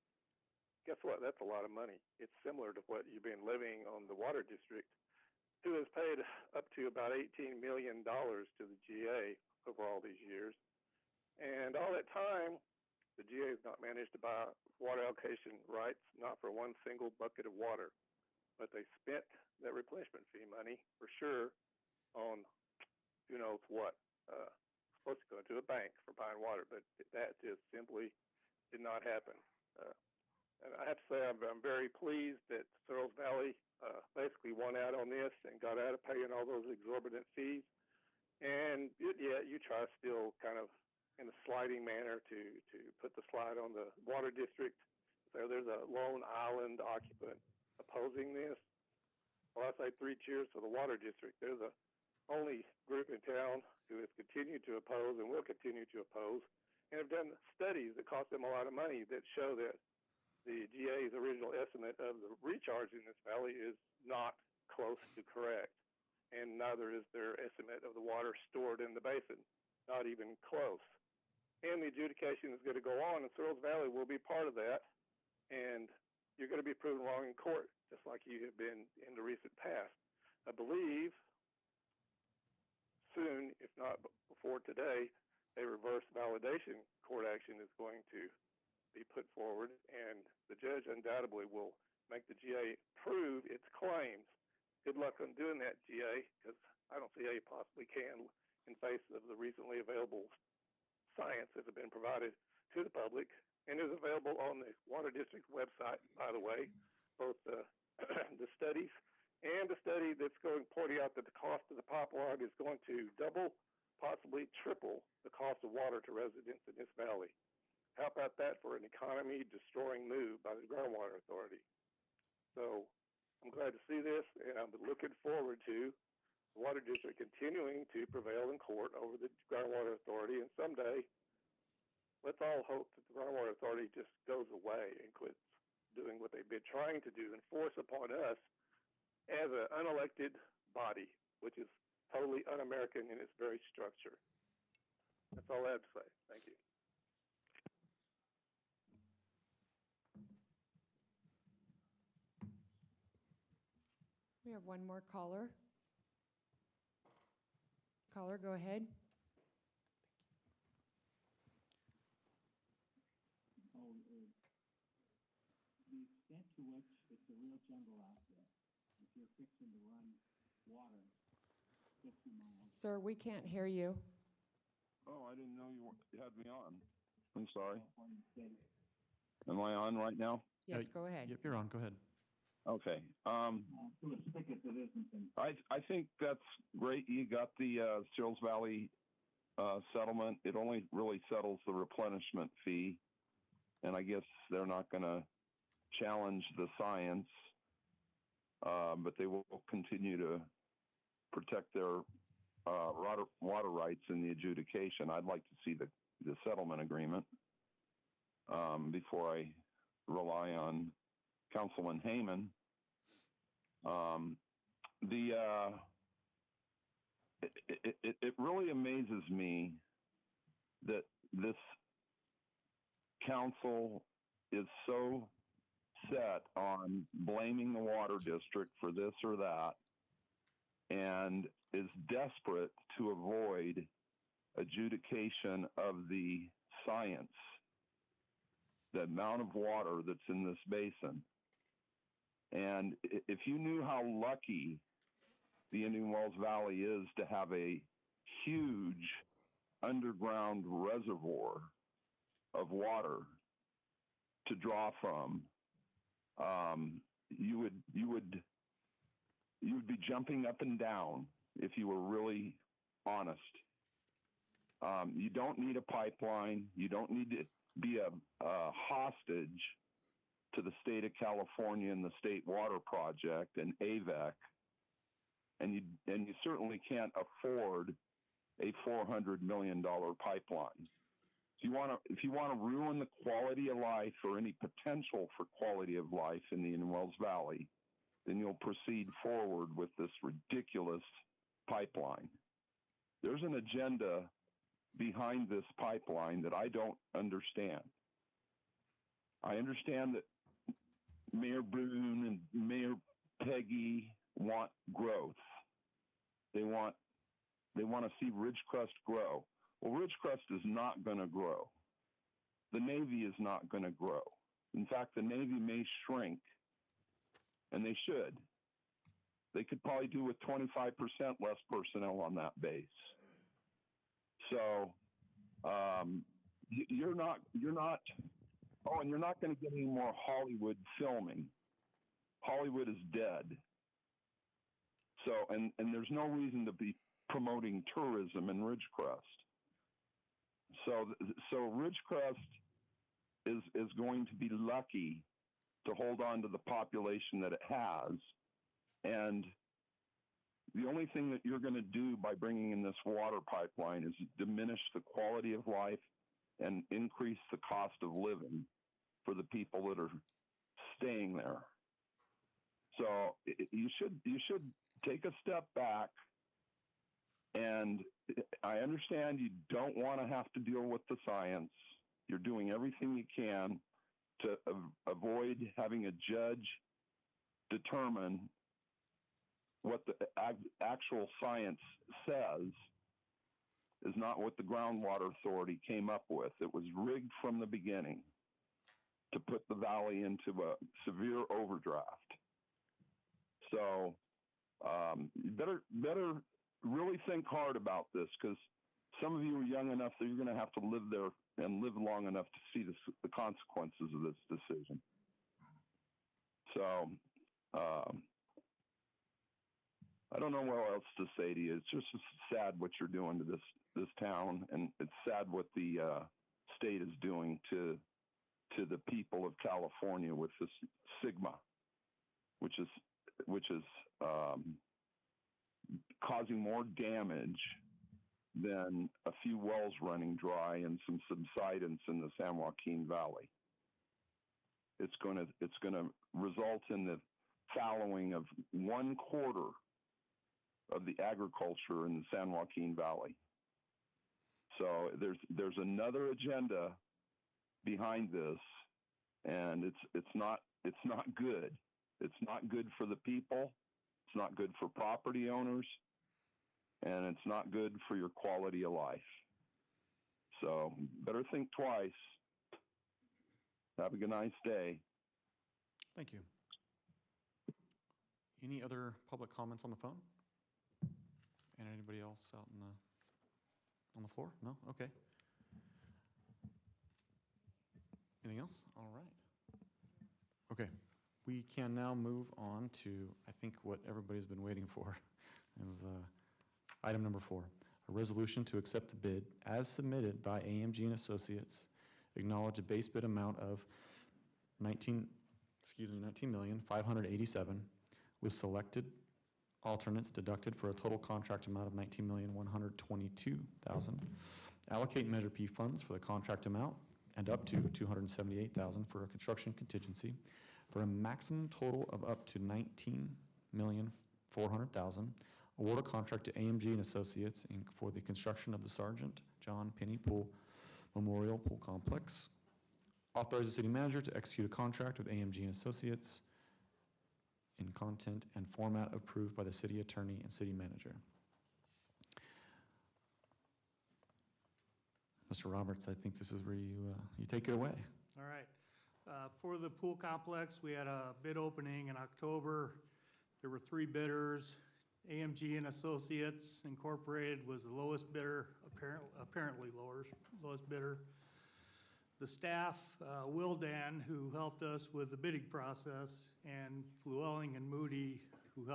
Guess what? That's a lot of money. It's similar to what you've been levying on the water district, who has paid up to about $18 million to the GA over all these years. And all that time, the GA has not managed to buy water allocation rights, not for one single bucket of water. But they spent that replenishment fee money, for sure, on who knows what. Supposed to go into a bank for buying water, but that just simply did not happen. And I have to say, I'm very pleased that Searles Valley basically won out on this and got out of paying all those exorbitant fees. And yet you try still kind of in a sliding manner to put the slide on the water district. So there's a lone island occupant opposing this. Well, I say 3 cheers for the water district. They're the only group in town who has continued to oppose and will continue to oppose, and have done studies that cost them a lot of money that show that the GA's original estimate of the recharge in this valley is not close to correct, and neither is their estimate of the water stored in the basin, not even close. And the adjudication is going to go on, and Searles Valley will be part of that, and you're going to be proven wrong in court, just like you have been in the recent past. I believe soon, if not before today, a reverse validation court action is going to be put forward, and the judge undoubtedly will make the GA prove its claims. Good luck on doing that, GA, because I don't see how you possibly can in face of the recently available science that has been provided to the public and is available on the Water District's website, by the way, both the studies and the study that's pointing out that the cost of the pipe log is going to double, possibly triple the cost of water to residents in this valley. How about that for an economy-destroying move by the Groundwater Authority? So I'm glad to see this, and I'm looking forward to the Water District continuing to prevail in court over the Groundwater Authority, and someday, let's all hope that the Groundwater Authority just goes away and quits doing what they've been trying to do and force upon us as an unelected body, which is totally un-American in its very structure. That's all I have to say. Thank you. We have one more caller. Caller, go ahead. The extent to which it's a real jungle out there, if you're fixing to run water 50 miles. Sir, we can't hear you. Oh, I didn't know you had me on. I'm sorry. Am I on right now? Yes, go ahead. Yep, you're on. Go ahead. Okay. To a spigot that isn't. I think that's great. You got the Searles Valley settlement. It only really settles the replenishment fee, and I guess they're not going to challenge the science, but they will continue to protect their water rights in the adjudication. I'd like to see the settlement agreement before I rely on Councilman Heyman. It really amazes me that this council is so set on blaming the water district for this or that and is desperate to avoid adjudication of the science, the amount of water that's in this basin. And if you knew how lucky the Indian Wells Valley is to have a huge underground reservoir of water to draw from, you would be jumping up and down if you were really honest. You don't need a pipeline. You don't need to be a hostage to the state of California and the State Water Project and AVEC, and you certainly can't afford a $400 million pipeline. If you want to ruin the quality of life or any potential for quality of life in the Indian Wells Valley, then you'll proceed forward with this ridiculous pipeline. There's an agenda behind this pipeline that I don't understand. I understand that Mayor Brune and Mayor Peggy want growth. They want to see Ridgecrest grow. Well, Ridgecrest is not going to grow. The Navy is not going to grow. In fact, the Navy may shrink, and they should. They could probably do with 25% less personnel on that base. So you're not. Oh, and you're not going to get any more Hollywood filming. Hollywood is dead. So, and there's no reason to be promoting tourism in Ridgecrest. So Ridgecrest is going to be lucky to hold on to the population that it has. And the only thing that you're going to do by bringing in this water pipeline is diminish the quality of life and increase the cost of living for the people that are staying there. So you should take a step back. And I understand you don't want to have to deal with the science. You're doing everything you can to avoid having a judge determine what the actual science says is not what the Groundwater Authority came up with. It was rigged from the beginning to put the valley into a severe overdraft. So you better really think hard about this, because some of you are young enough that you're going to have to live there and live long enough to see the consequences of this decision. So I don't know what else to say to you. It's just sad what you're doing to this town, and it's sad what the state is doing to the people of California with this SGMA, which is causing more damage than a few wells running dry and some subsidence in the San Joaquin Valley. It's going to result in the fallowing of 1/4 of the agriculture in the San Joaquin Valley. So there's another agenda behind this, and it's not good. It's not good for the people. It's not good for property owners, and it's not good for your quality of life. So better think twice. Have a nice day. Thank you. Any other public comments on the phone? And anybody else out on the floor? No? Okay. Anything else? All right. Okay. We can now move on to, I think, what everybody's been waiting for, is item number 4, a resolution to accept the bid as submitted by AMG and Associates, acknowledge a base bid amount of 19,587,000, with selected alternates deducted for a total contract amount of 19,122,000. Allocate Measure P funds for the contract amount and up to 278,000 for a construction contingency, for a maximum total of up to 19,400,000. Award a contract to AMG and Associates Inc. for the construction of the Sergeant John Penny Pool Memorial Pool Complex. Authorize the city manager to execute a contract with AMG and Associates in content and format approved by the city attorney and city manager. Mr. Roberts, I think this is where you take it away. All right. For the pool complex, we had a bid opening in October. There were 3 bidders. AMG and Associates Incorporated was the lowest bidder, apparently lowest bidder. The staff, Wildan, who helped us with the bidding process, and Flewelling and Moody, who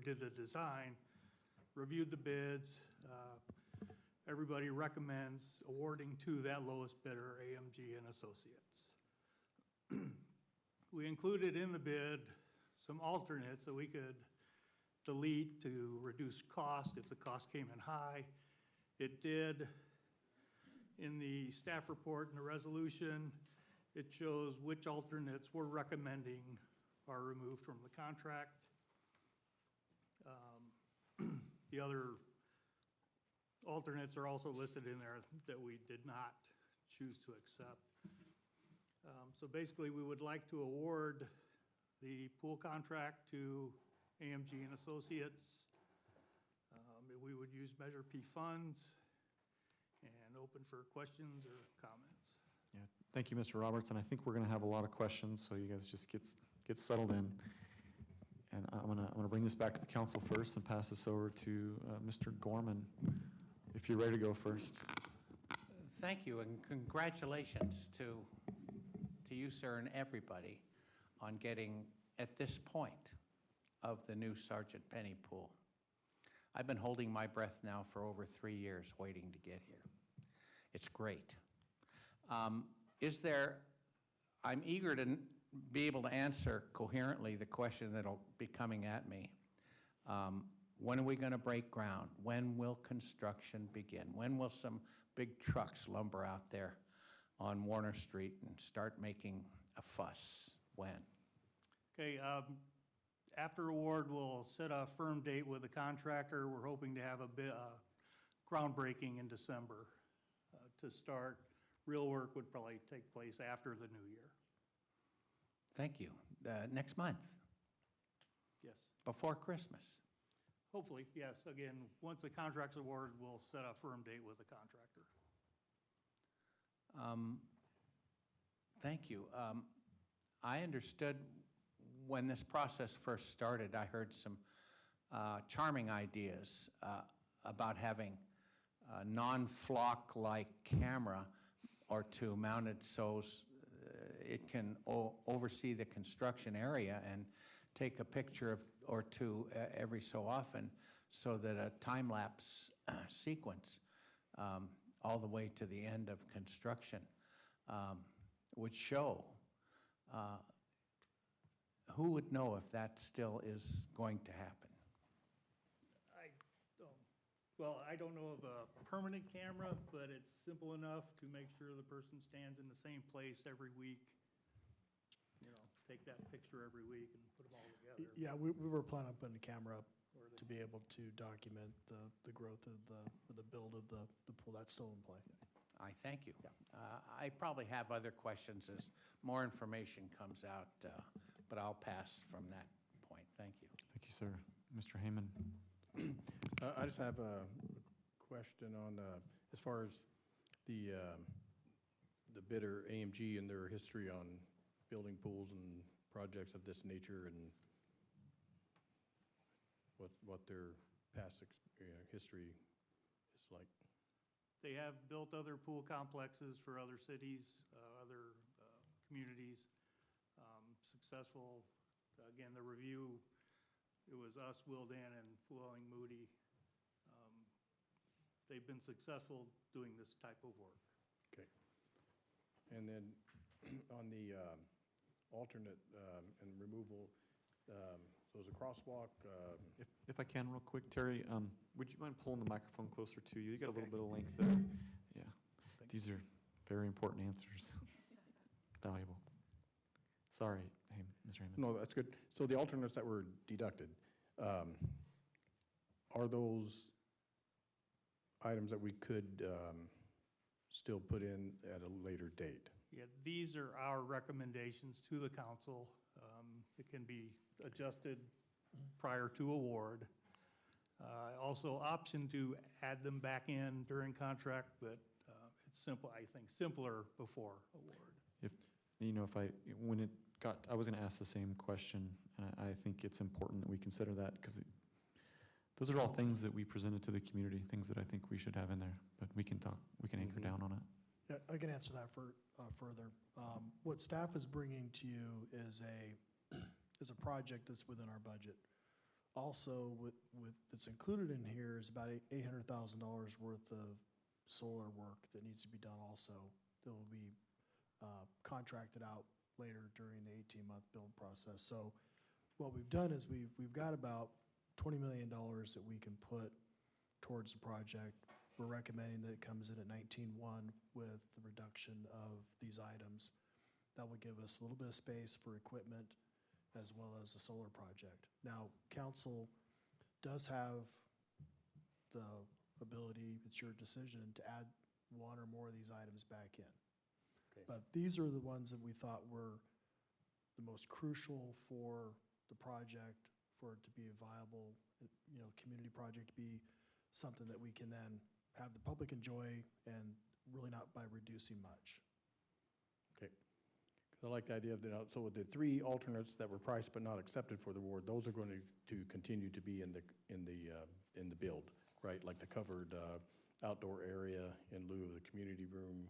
did the design, reviewed the bids. Everybody recommends awarding to that lowest bidder, AMG and Associates. We included in the bid some alternates that we could delete to reduce cost if the cost came in high. It did. In the staff report and the resolution, it shows which alternates we're recommending are removed from the contract. The other alternates are also listed in there that we did not choose to accept. So basically, we would like to award the pool contract to AMG and Associates. We would use Measure P funds and open for questions or comments. Yeah, thank you, Mr. Roberts, and I think we're going to have a lot of questions, so you guys just get settled in. And I'm gonna bring this back to the council first and pass this over to Mr. Gorman, if you're ready to go first. Thank you, and congratulations to you, sir, and everybody on getting at this point of the new Sergeant Penny Pool. I've been holding my breath now for over 3 years waiting to get here. It's great. I'm eager to be able to answer coherently the question that'll be coming at me. When are we going to break ground? When will construction begin? When will some big trucks lumber out there on Warner Street and start making a fuss? When? Okay, after award, we'll set a firm date with the contractor. We're hoping to have a groundbreaking in December to start. Real work would probably take place after the new year. Thank you. Next month? Yes. Before Christmas? Hopefully, yes. Again, once the contract's awarded, we'll set a firm date with the contractor. Thank you. I understood when this process first started, I heard some charming ideas about having a non-flock-like camera or two mounted so it can oversee the construction area and take a picture or two every so often, so that a time-lapse sequence all the way to the end of construction would show. Who would know if that still is going to happen? I don't know of a permanent camera, but it's simple enough to make sure the person stands in the same place every week. You know, take that picture every week and put them all together. Yeah, we were planning on putting a camera up to be able to document the growth of the build of the pool. That's still in play. I thank you. I probably have other questions as more information comes out, but I'll pass from that point. Thank you. Thank you, sir. Mr. Heyman. I just have a question on, as far as the bidder, AMG, and their history on building pools and projects of this nature, and what their past history is like. They have built other pool complexes for other cities, other communities. Successful. Again, the review, it was us, Wildan, and Flewelling Moody. They've been successful doing this type of work. Okay. And then on the alternate and removal, so it's a crosswalk. If I can, real quick, Terry, would you mind pulling the microphone closer to you? You got a little bit of length there. Yeah. These are very important answers. Valuable. Sorry, hey, Mr. Hammond. No, that's good. So the alternates that were deducted, are those items that we could still put in at a later date? Yeah, these are our recommendations to the council. It can be adjusted prior to award. Also, option to add them back in during contract, but it's simple, I think, simpler before award. If I was going to ask the same question, and I think it's important that we consider that, because those are all things that we presented to the community, things that I think we should have in there, but we can anchor down on it. Yeah, I can answer that further. What staff is bringing to you is a project that's within our budget. Also, that's included in here is about $800,000 worth of solar work that needs to be done also. That will be contracted out later during the 18-month build process. So what we've done is we've got about $20 million that we can put towards the project. We're recommending that it comes in at 19.1 with the reduction of these items. That will give us a little bit of space for equipment as well as the solar project. Now, council does have the ability, it's your decision, to add one or more of these items back in. Okay. But these are the ones that we thought were the most crucial for the project, for it to be a viable, community project, to be something that we can then have the public enjoy and really not by reducing much. Okay. Because I like the idea of that. So with the three alternates that were priced but not accepted for the award, those are going to continue to be in the build, right? Like the covered outdoor area in lieu of the community room.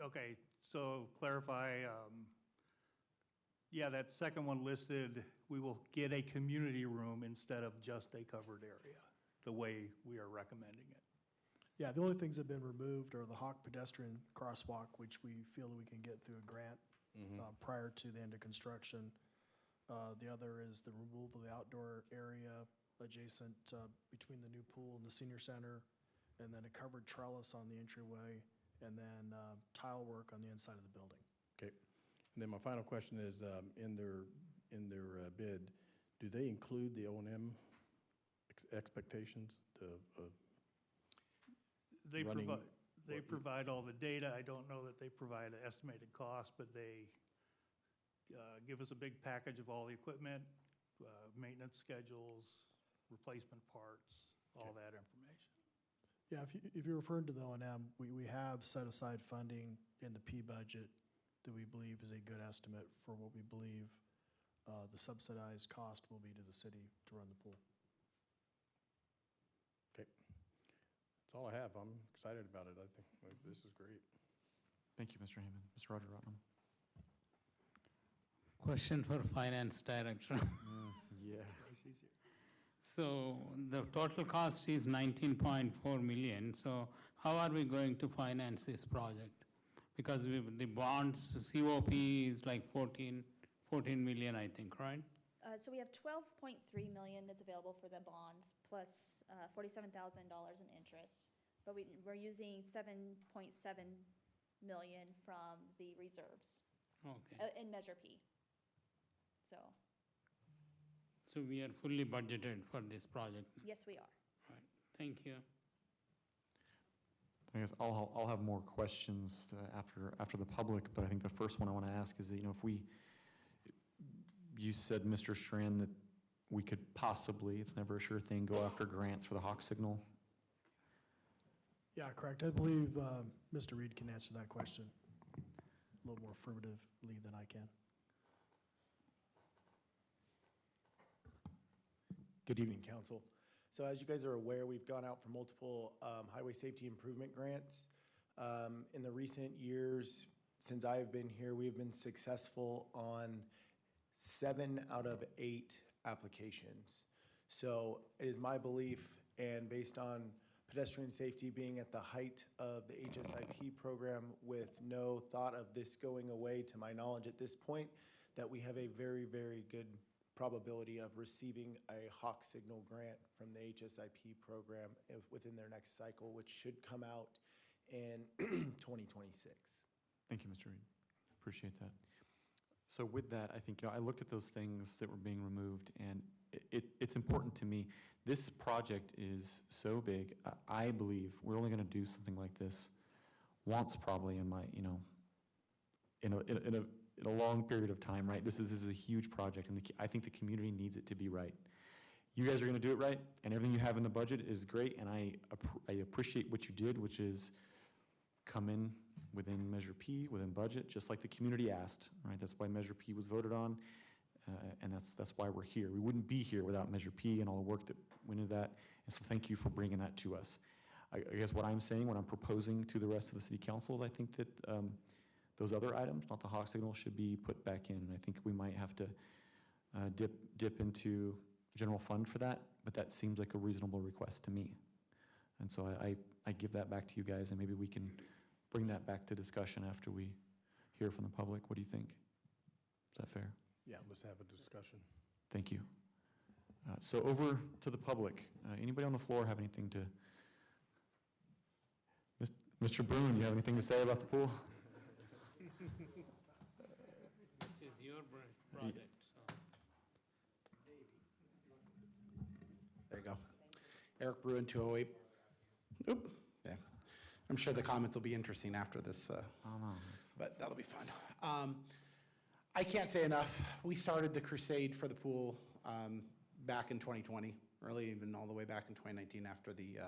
Okay, so clarify, yeah, that second one listed, we will get a community room instead of just a covered area, the way we are recommending it. Yeah, the only things that have been removed are the Hawk pedestrian crosswalk, which we feel that we can get through a grant prior to the end of construction. The other is the removal of the outdoor area adjacent between the new pool and the senior center, and then a covered trellis on the entryway, and then tile work on the inside of the building. Okay. And then my final question is, in their bid, do they include the O&M expectations? They provide all the data. I don't know that they provide an estimated cost, but they give us a big package of all the equipment, maintenance schedules, replacement parts, all that information. Yeah, if you're referring to the O&M, we have set aside funding in the P budget that we believe is a good estimate for what we believe the subsidized cost will be to the city to run the pool. Okay. That's all I have. I'm excited about it. I think this is great. Thank you, Mr. Hammond. Mr. Roger Rotnam. Question for Finance Director. Yeah. So the total cost is 19.4 million. So how are we going to finance this project? Because the bonds, COP is like 14 million, I think, right? So we have 12.3 million that's available for the bonds, plus $47,000 in interest. But we're using 7.7 million from the reserves. Okay. In Measure P. So we are fully budgeted for this project? Yes, we are. Right. Thank you. I guess I'll have more questions after the public, but I think the first one I want to ask is that, you said, Mr. Strand, that we could possibly, it's never a sure thing, go after grants for the Hawk signal. Yeah, correct. I believe Mr. Reed can answer that question a little more affirmatively than I can. Good evening, Council. So as you guys are aware, we've gone out for multiple highway safety improvement grants. In the recent years, since I have been here, we have been successful on 7 out of 8 applications. So it is my belief, and based on pedestrian safety being at the height of the HSIP program with no thought of this going away, to my knowledge at this point, that we have a very, very good probability of receiving a Hawk Signal grant from the HSIP program within their next cycle, which should come out in 2026. Thank you, Mr. Reed. Appreciate that. So with that, I think, I looked at those things that were being removed, and it's important to me. This project is so big. I believe we're only going to do something like this once, probably in my, in a long period of time, right? This is a huge project, and I think the community needs it to be right. You guys are going to do it right, and everything you have in the budget is great, and I appreciate what you did, which is come in within Measure P, within budget, just like the community asked, right? That's why Measure P was voted on, and that's why we're here. We wouldn't be here without Measure P and all the work that went into that, and so thank you for bringing that to us. I guess what I'm saying, what I'm proposing to the rest of the city council, is I think that those other items, not the Hawk Signal, should be put back in, and I think we might have to dip into general fund for that, but that seems like a reasonable request to me. And so I give that back to you guys, and maybe we can bring that back to discussion after we hear from the public. What do you think? Is that fair? Yeah, let's have a discussion. Thank you. So over to the public. Anybody on the floor have anything to? Mr. Bruin, you have anything to say about the pool? This is your project. There you go. Eric Bruin, 208. Oop, yeah. I'm sure the comments will be interesting after this, but that'll be fun. I can't say enough. We started the crusade for the pool back in 2020, really even all the way back in 2019 after the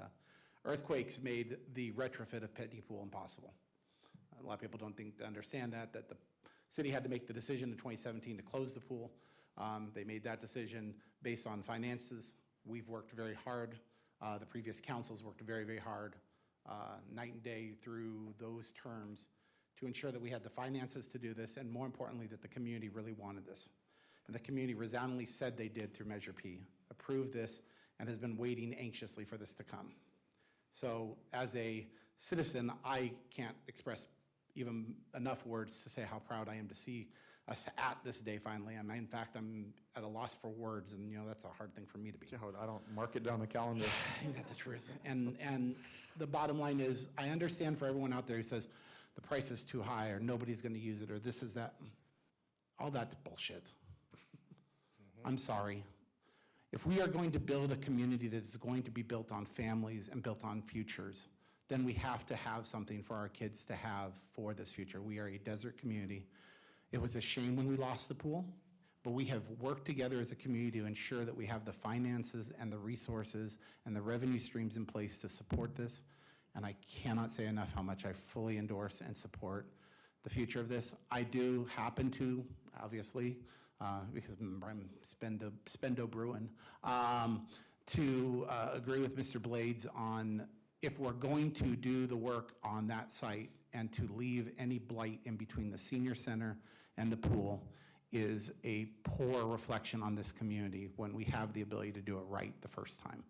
earthquakes made the retrofit of Petty Pool impossible. A lot of people don't understand that the city had to make the decision in 2017 to close the pool. They made that decision based on finances. We've worked very hard. The previous councils worked very, very hard, night and day through those terms to ensure that we had the finances to do this, and more importantly, that the community really wanted this. And the community resoundingly said they did through Measure P, approved this, and has been waiting anxiously for this to come. So as a citizen, I can't express even enough words to say how proud I am to see us at this day finally. In fact, I'm at a loss for words, and that's a hard thing for me to be. I don't mark it down the calendar. Is that the truth? And the bottom line is, I understand for everyone out there who says the price is too high, or nobody's going to use it, or this is that. All that's bullshit. I'm sorry. If we are going to build a community that is going to be built on families and built on futures, then we have to have something for our kids to have for this future. We are a desert community. It was a shame when we lost the pool, but we have worked together as a community to ensure that we have the finances and the resources and the revenue streams in place to support this. And I cannot say enough how much I fully endorse and support the future of this. I do happen to, obviously, because remember I'm Spendo Bruin, to agree with Mr. Blades on if we're going to do the work on that site and to leave any blight in between the senior center and the pool is a poor reflection on this community when we have the ability to do it right the first time.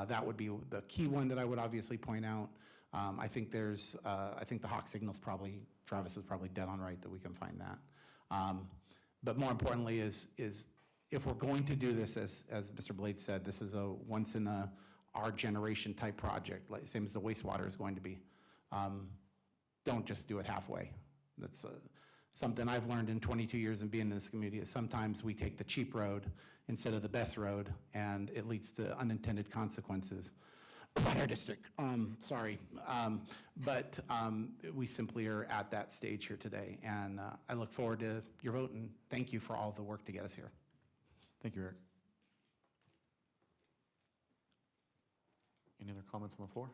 That would be the key one that I would obviously point out. I think the Hawk Signal's probably, Travis is probably dead on right that we can find that. But more importantly is if we're going to do this, as Mr. Blades said, this is a once in our generation type project, like same as the wastewater is going to be. Don't just do it halfway. That's something I've learned in 22 years of being in this community is sometimes we take the cheap road instead of the best road, and it leads to unintended consequences. Our district, sorry. But we simply are at that stage here today, and I look forward to your vote, and thank you for all the work to get us here. Thank you, Eric. Any other comments on the floor?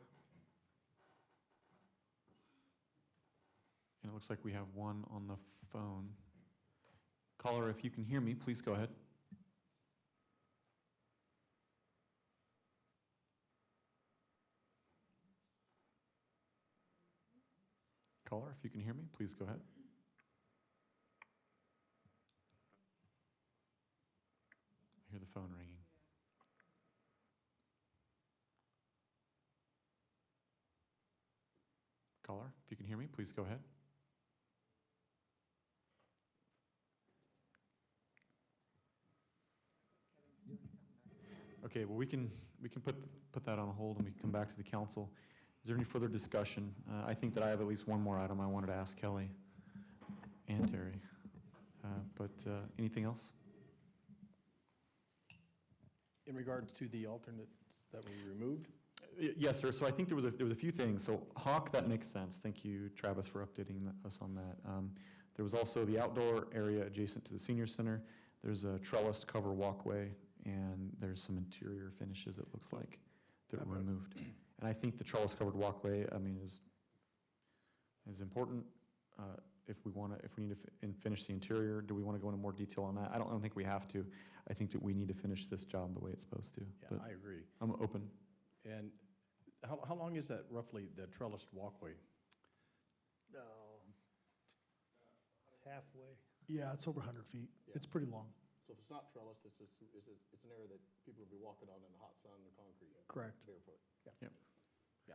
And it looks like we have one on the phone. Caller, if you can hear me, please go ahead. Caller, if you can hear me, please go ahead. I hear the phone ringing. Caller, if you can hear me, please go ahead. Okay, well, we can put that on hold and we can come back to the council. Is there any further discussion? I think that I have at least one more item I wanted to ask Kelly and Terry. But anything else? In regards to the alternates that were removed? Yes, sir. So I think there was a few things. So Hawk, that makes sense. Thank you, Travis, for updating us on that. There was also the outdoor area adjacent to the senior center. There's a trellis cover walkway, and there's some interior finishes, it looks like, that were removed. And I think the trellis covered walkway, I mean, is important. If we need to finish the interior, do we want to go into more detail on that? I don't think we have to. I think that we need to finish this job the way it's supposed to. Yeah, But I agree. I'm open. And how long is that roughly, the trellised walkway? Halfway. Yeah, it's over 100 feet. It's pretty long. So if it's not trellised, it's an area that people will be walking on in the hot sun and concrete. Correct. Barefoot. Yep. Yeah.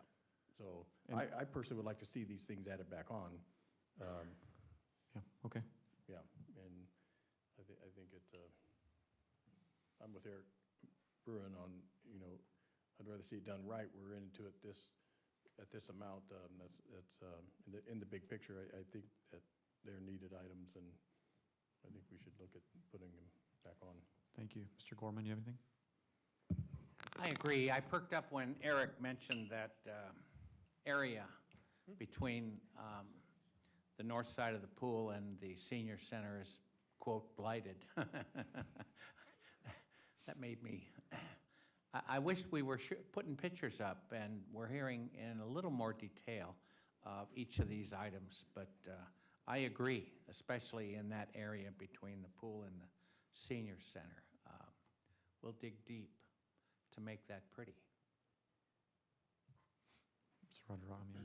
So And- I personally would like to see these things added back on. Yeah, okay. Yeah, and I think it's, I'm with Eric Bruin on, I'd rather see it done right. We're into it at this amount. That's in the big picture, I think that they're needed items, and I think we should look at putting them back on. Thank you. Mr. Gorman, you have anything? I agree. I perked up when Eric mentioned that area between the north side of the pool and the senior center is, quote, blighted. That made me, I wish we were putting pictures up and we're hearing in a little more detail of each of these items, but I agree, especially in that area between the pool and the senior center. We'll dig deep to make that pretty. Mr. Rajarami.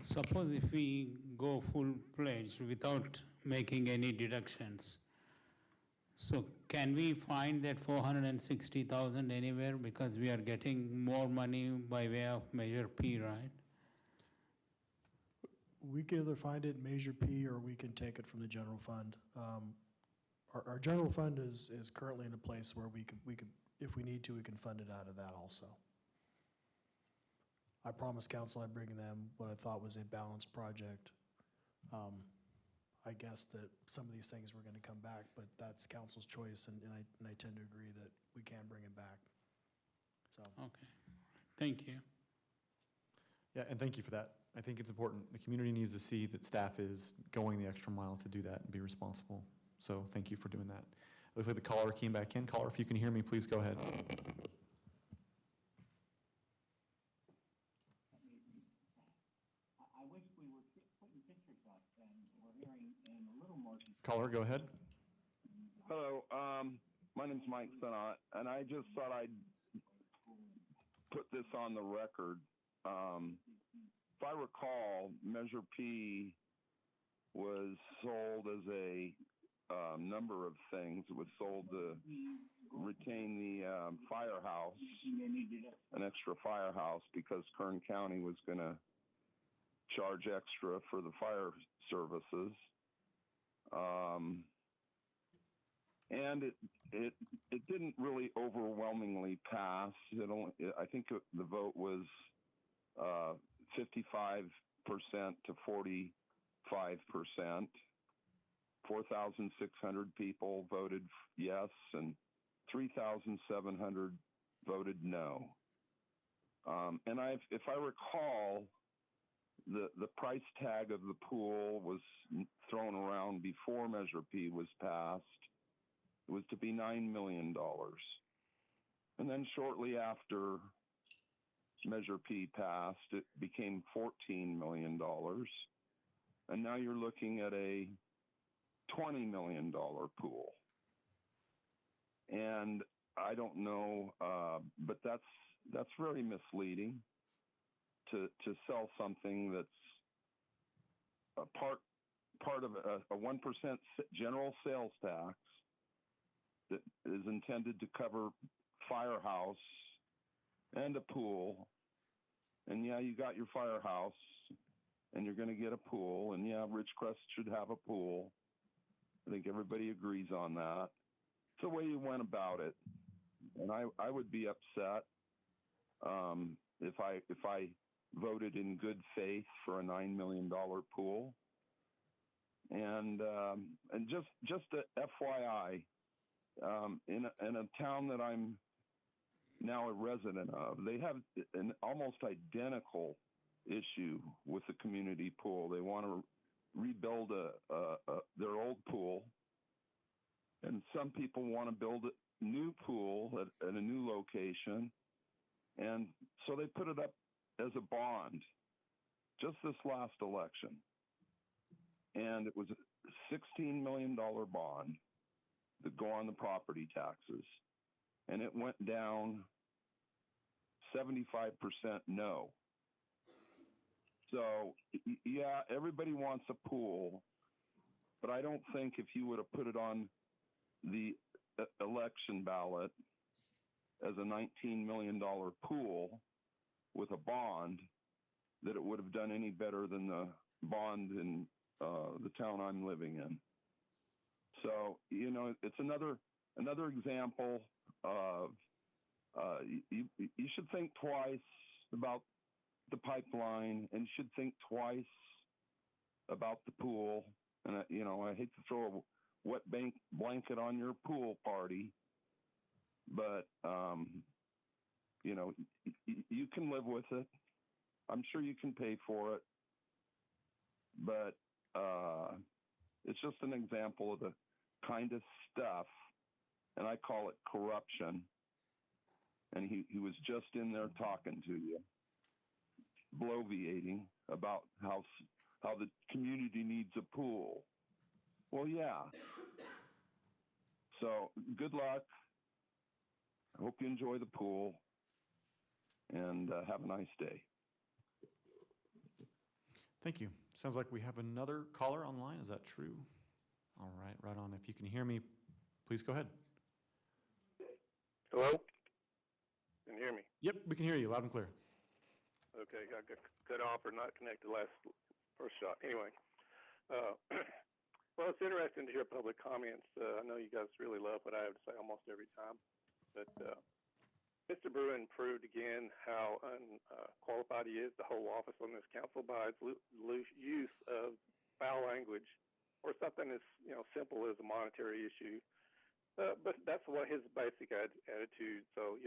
Suppose if we go full-fledged without making any deductions, so can we find that 460,000 anywhere because we are getting more money by way of Measure P, right? We can either find it in Measure P or we can take it from the general fund. Our general fund is currently in a place where we could, if we need to, we can fund it out of that also. I promised council I'd bring them what I thought was a balanced project. I guess that some of these things were gonna come back, but that's council's choice, and I tend to agree that we can bring it back. So. Okay, thank you. Yeah, and thank you for that. I think it's important. The community needs to see that staff is going the extra mile to do that and be responsible. So thank you for doing that. Looks like the caller came back in. Caller, if you can hear me, please go ahead. I wish we were putting pictures up and we're hearing in a little more. Caller, go ahead. Hello, my name's Mike Senat, and I just thought I'd put this on the record. If I recall, Measure P was sold as a number of things. It was sold to retain the firehouse, an extra firehouse, because Kern County was going to charge extra for the fire services. And it didn't really overwhelmingly pass. I think the vote was 55% to 45%. 4,600 people voted yes, and 3,700 voted no. And if I recall, the price tag of the pool was thrown around before Measure P was passed. It was to be $9 million. And then shortly after Measure P passed, it became $14 million. And now you're looking at a $20 million pool. And I don't know, but that's very misleading to sell something that's a part of a 1% general sales tax that is intended to cover firehouse and a pool And yeah, you got your firehouse, and you're going to get a pool, and yeah, Ridgecrest should have a pool. I think everybody agrees on that. It's the way you went about it, and I would be upset if I voted in good faith for a $9 million pool. And just a FYI, in a town that I'm now a resident of, they have an almost identical issue with the community pool. They want to rebuild their old pool, and some people want to build a new pool at a new location, and so they put it up as a bond just this last election, and it was a $16 million bond that go on the property taxes, and it went down 75% no. So, yeah, everybody wants a pool, but I don't think if you would have put it on the election ballot as a $19 million pool with a bond, that it would have done any better than the bond in the town I'm living in. So, you know, it's another example of you should think twice about the pipeline, and you should think twice about the pool. And you know, I hate to throw a wet blanket on your pool party, but you know, you can live with it. I'm sure you can pay for it, but it's just an example of the kind of stuff, and I call it corruption. And he was just in there talking to you, bloviating about how the community needs a pool. Well, yeah. So good luck. I hope you enjoy the pool, and have a nice day. Thank you. Sounds like we have another caller online. Is that true? All right, right on. If you can hear me, please go ahead. Hello? Can you hear me? Yep, we can hear you loud and clear. Okay, I got cut off or not connected first shot. Anyway, well, it's interesting to hear public comments. I know you guys really love what I have to say almost every time, but Mr. Bruin proved again how unqualified he is to hold office on this council by his loose use of foul language or something as simple as a monetary issue. But that's what his basic attitude. So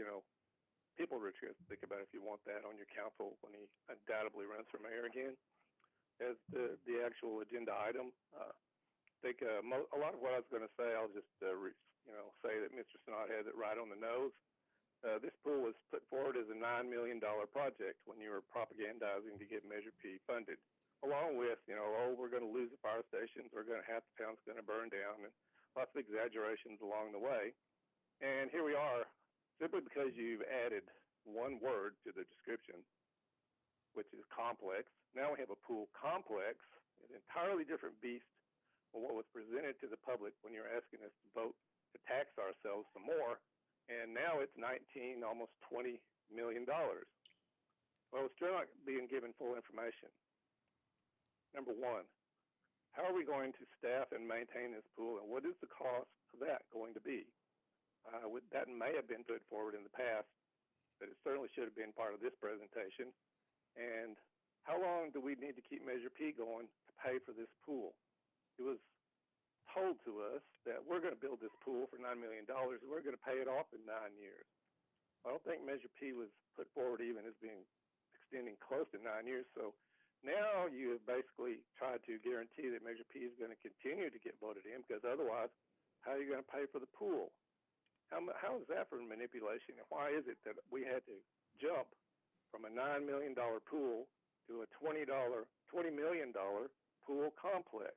people are just think about if you want that on your council when he undoubtedly runs for mayor again. As the actual agenda item, I think a lot of what I was going to say, I'll just say that Mr. Snod has it right on the nose. This pool was put forward as a $9 million project when you were propagandizing to get Measure P funded, along with we're going to lose the fire stations, half the town's going to burn down, and lots of exaggerations along the way. And here we are. Simply because you've added one word to the description, which is complex. Now we have a pool complex, an entirely different beast from what was presented to the public when you're asking us to vote to tax ourselves some more. And now it's $19, almost $20 million. Well, it's still not being given full information. Number one, how are we going to staff and maintain this pool, and what is the cost of that going to be? That may have been put forward in the past, but it certainly should have been part of this presentation. And how long do we need to keep Measure P going to pay for this pool? It was told to us that we're going to build this pool for $9 million, and we're going to pay it off in 9 years. I don't think Measure P was put forward even as being extending close to 9 years. So now you have basically tried to guarantee that Measure P is going to continue to get voted in, because otherwise, how are you going to pay for the pool? How is that for manipulation? And why is it that we had to jump from a $9 million pool to a $20 million pool complex?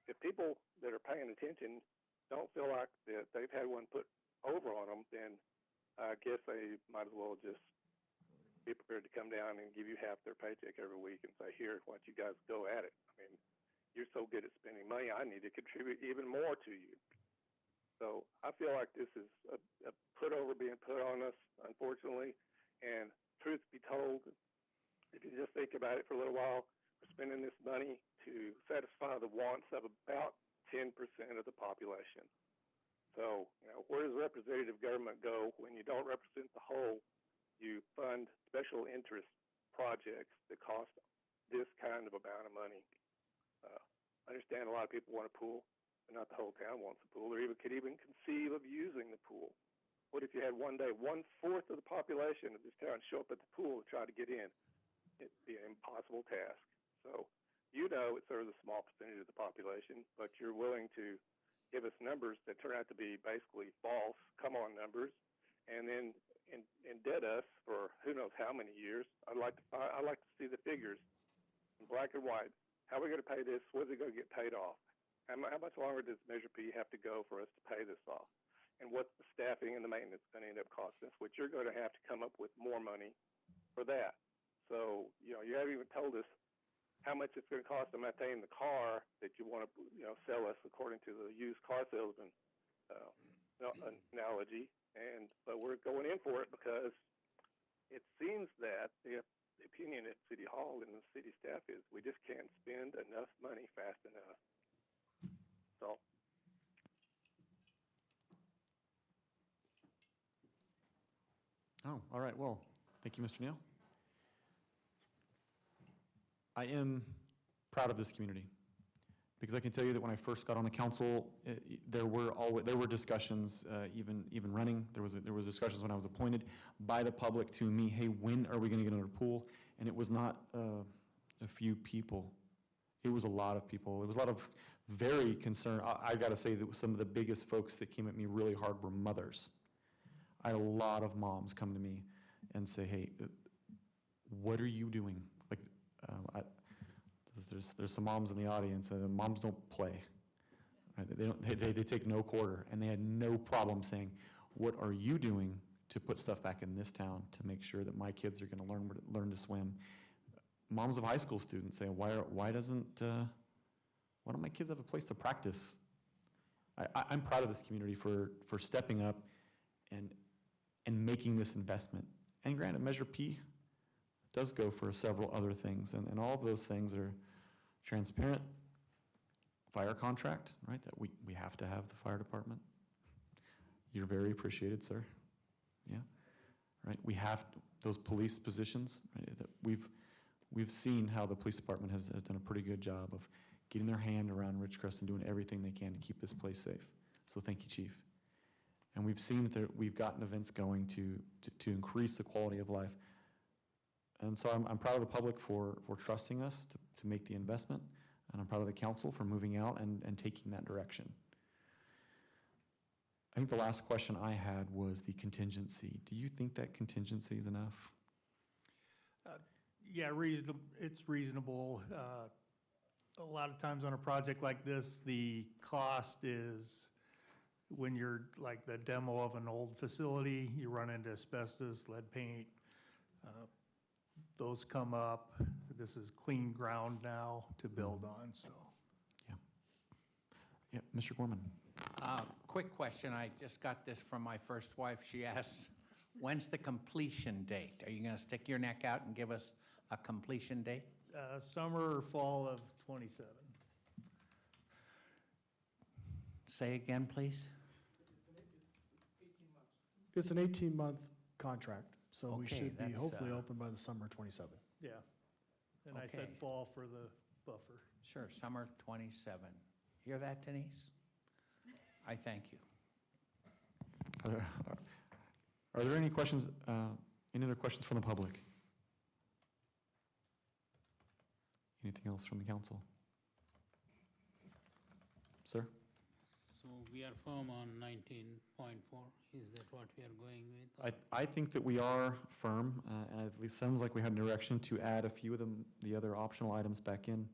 If people that are paying attention don't feel like that they've had one put over on them, then I guess they might as well just be prepared to come down and give you half their paycheck every week and say, here, why don't you guys go at it? I mean, you're so good at spending money, I need to contribute even more to you. So I feel like this is a put over being put on us, unfortunately. And truth be told, if you just think about it for a little while, we're spending this money to satisfy the wants of about 10% of the population. So, where does representative government go when you don't represent the whole? You fund special interest projects that cost this kind of amount of money. I understand a lot of people want a pool, but not the whole town wants a pool, or could even conceive of using the pool. What if you had one day 1/4 of the population of this town show up at the pool to try to get in? It'd be an impossible task. So, it serves a small percentage of the population, but you're willing to give us numbers that turn out to be basically false, come-on numbers, and then indebt us for who knows how many years. I'd like to see the figures in black and white. How are we going to pay this? When's it going to get paid off? How much longer does Measure P have to go for us to pay this off? And what's the staffing and the maintenance going to end up costing us? Which you're going to have to come up with more money for that. So, you haven't even told us how much it's going to cost to maintain the car that you want to, sell us according to the used car salesman analogy. But we're going in for it because it seems that the opinion at City Hall and the city staff is we just can't spend enough money fast enough. So. Oh, all right. Well, thank you, Mr. Neal. I am proud of this community because I can tell you that when I first got on the council, there were discussions, even running. There was discussions when I was appointed by the public to me. Hey, when are we going to get another pool? And it was not a few people. It was a lot of people. It was a lot of very concerned. I got to say that some of the biggest folks that came at me really hard were mothers. I had a lot of moms come to me and say, "Hey, what are you doing?" Like, there's some moms in the audience, and moms don't play. Right? They take no quarter, and they had no problem saying, "What are you doing to put stuff back in this town to make sure that my kids are going to learn to swim?" Moms of high school students say, "Why don't my kids have a place to practice?" I'm proud of this community for stepping up and making this investment. And granted, Measure P does go for several other things, and all of those things are transparent. Fire contract, right, that we have to have the fire department. You're very appreciated, sir. Yeah, right. We have those police positions, right, that we've seen how the police department has done a pretty good job of getting their hand around Ridgecrest and doing everything they can to keep this place safe. So thank you, Chief. And we've seen that we've gotten events going to increase the quality of life. And so I'm proud of the public for trusting us to make the investment, and I'm proud of the council for moving out and taking that direction. I think the last question I had was the contingency. Do you think that contingency is enough? Yeah, it's reasonable. A lot of times on a project like this, the cost is, when you're like the demo of an old facility, you run into asbestos, lead paint, those come up. This is clean ground now to build on, so. Yeah, Mr. Gorman. Quick question, I just got this from my first wife. She asks, when's the completion date? Are you going to stick your neck out and give us a completion date? Summer or fall of '27. Say again, please. It's an 18-month contract, so we Okay, should be that's, hopefully open by the summer '27. Yeah. And I said Okay. fall for the buffer. Sure, summer '27. Hear that, Denise? I thank you. Are there any questions, any other questions from the public? Anything else from the council? Sir? So we are firm on 19.4, is that what we are going with? I think that we are firm, and at least sounds like we had direction to add a few of the other optional items back in.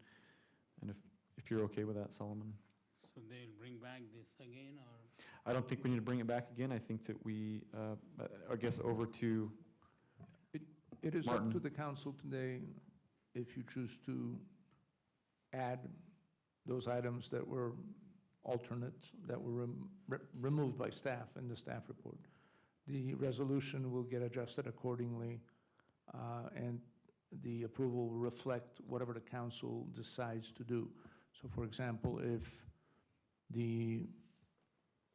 And if you're okay with that, Solomon? So they'll bring back this again, or? I don't think we need to bring it back again. I think that we, I guess, over to It is up Martin. to the council today if you choose to add those items that were alternates, that were removed by staff in the staff report. The resolution will get adjusted accordingly, and the approval will reflect whatever the council decides to do. So for example, if the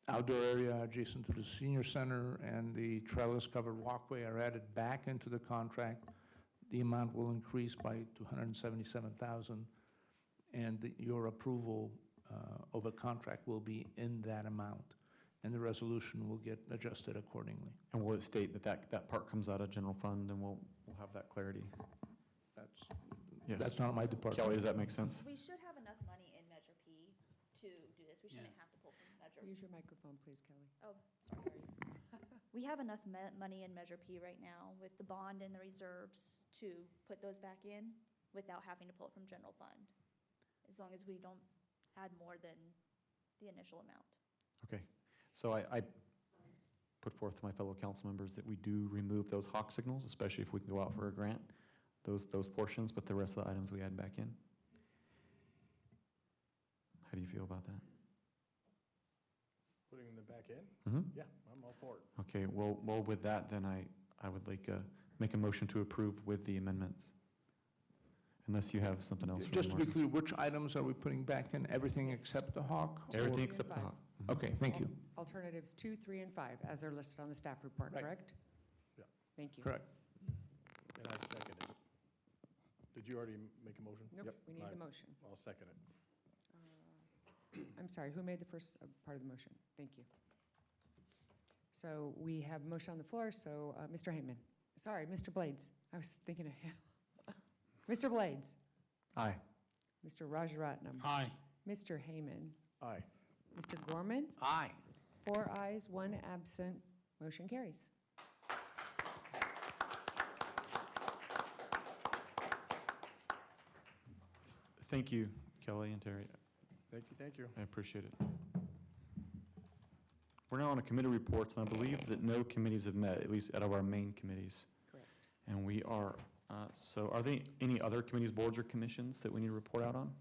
outdoor area adjacent to the senior center and the trellis-covered walkway are added back into the contract, the amount will increase by $277,000, and your approval of a contract will be in that amount, and the resolution will get adjusted accordingly. And will it state that part comes out of general fund, and we'll have that clarity? Yes. That's not my department. Kelly, does that make sense? We should have enough money in Measure P to do this. We shouldn't have to pull from Measure. Use your microphone, please, Kelly. Oh, sorry. We have enough money in Measure P right now with the bond and the reserves to put those back in without having to pull it from general fund, as long as we don't add more than the initial amount. Okay, so I put forth to my fellow council members that we do remove those hawk signals, especially if we can go out for a grant, those portions, but the rest of the items we add back in. How do you feel about that? Putting them back in? Mhm. Yeah, I'm all for it. Okay, well, with that, then I would like make a motion to approve with the amendments. Unless you have something else. for Just to be Martin. clear, which items are we putting back in? Everything except the hawk? or- Everything and except the five. hawk. Mhm. Okay, thank you. Alternatives 2, 3, and 5, as they're listed on the staff report, Right. correct? Yeah. Thank you. Correct. And I second it. Did you already make a motion? Nope, Yep, we need the motion. I'll second it. I'm sorry, who made the first part of the motion? Thank you. So we have a motion on the floor, so Mr. Heyman, sorry, Mr. Blades, I was thinking of him. Mr. Blades, Aye. Mr. Rajaratnam. Aye. Mr. Heyman, Aye. Mr. Gorman, Aye. 4 ayes, 1 absent, motion carries. Thank you, Kelly and Terry. Thank you. I appreciate it. We're now on a committee reports, and I believe that no committees have met, at least out of our main committees. Correct. And we are, so are there any other committees, boards, or commissions that we need to report out on?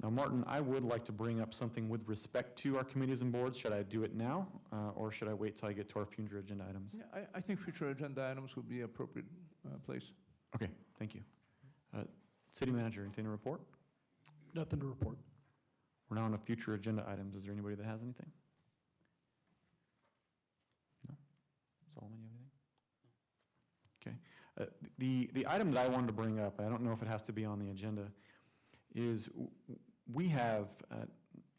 Now, Martin, I would like to bring up something with respect to our committees and boards. Should I do it now, or should I wait till I get to our future agenda items? Yeah, I think future agenda items would be appropriate place. Okay, thank you. City manager, anything to report? Nothing to report. We're now on to future agenda items. Is there anybody that has anything? No? Solomon, you have anything? Okay. The item that I wanted to bring up, and I don't know if it has to be on the agenda, is we have,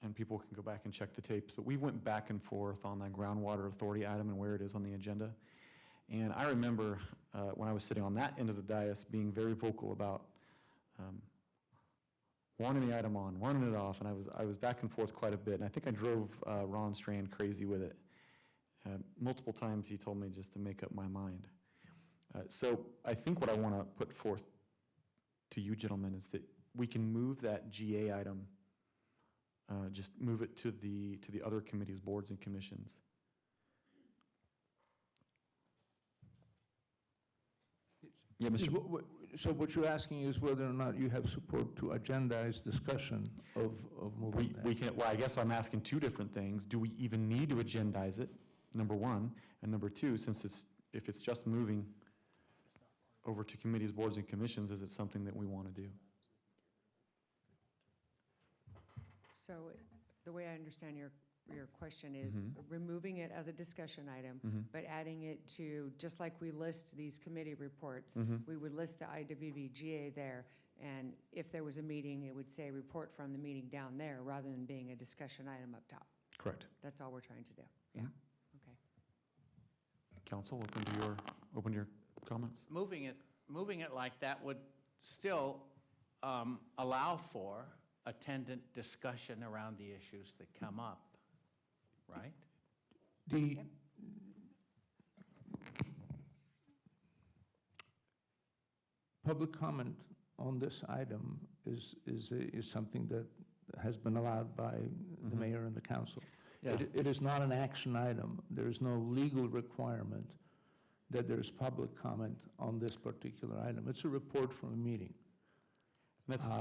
and people can go back and check the tapes, but we went back and forth on the groundwater authority item and where it is on the agenda. And I remember when I was sitting on that end of the dais being very vocal about wanting the item on, wanting it off, and I was back and forth quite a bit, and I think I drove Ron Strand crazy with it. Multiple times he told me just to make up my mind. So I think what I want to put forth to you gentlemen is that we can move that GA item, just move it to the other committees, boards, and commissions. Yeah, Mr. So what you're asking is whether or not you have support to agendize discussion of moving that? We can, well, I guess I'm asking two different things. Do we even need to agendize it, number one? And number two, if it's just moving over to committees, boards, and commissions, is it something that we want to do? So the way I understand your question is removing it as a discussion item, but adding it to, just like we list these committee reports, we would list the IWVGA there, and if there was a meeting, it would say report from the meeting down there, rather than being a discussion item up top. Correct. That's all we're trying to do. Yeah, okay. Council, open to your comments. Moving it like that would still allow for attendant discussion around the issues that come up, right? The public comment on this item is something that has been allowed by the mayor and the council. Yeah. It is not an action item. There is no legal requirement that there's public comment on this particular item. It's a report from a meeting.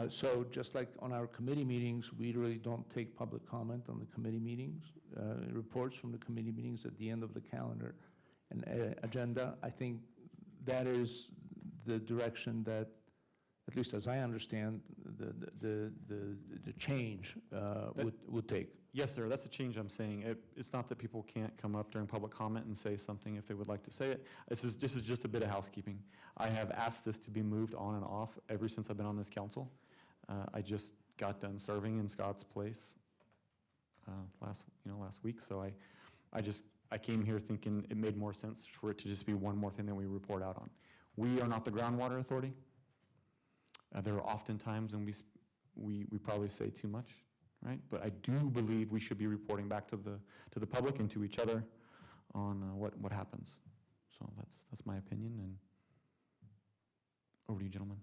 So just like on our committee meetings, we really don't take public comment on the committee meetings. Reports from the committee meetings at the end of the calendar and agenda. I think that is the direction that, at least as I understand, the change would take. Yes, sir, that's the change I'm saying. It's not that people can't come up during public comment and say something if they would like to say it. This is just a bit of housekeeping. I have asked this to be moved on and off ever since I've been on this council. I just got done serving in Scott's place last week, so I came here thinking it made more sense for it to just be one more thing that we report out on. We are not the groundwater authority. There are often times when we probably say too much, right? But I do believe we should be reporting back to the public and to each other on what happens. So that's my opinion, and over to you, gentlemen.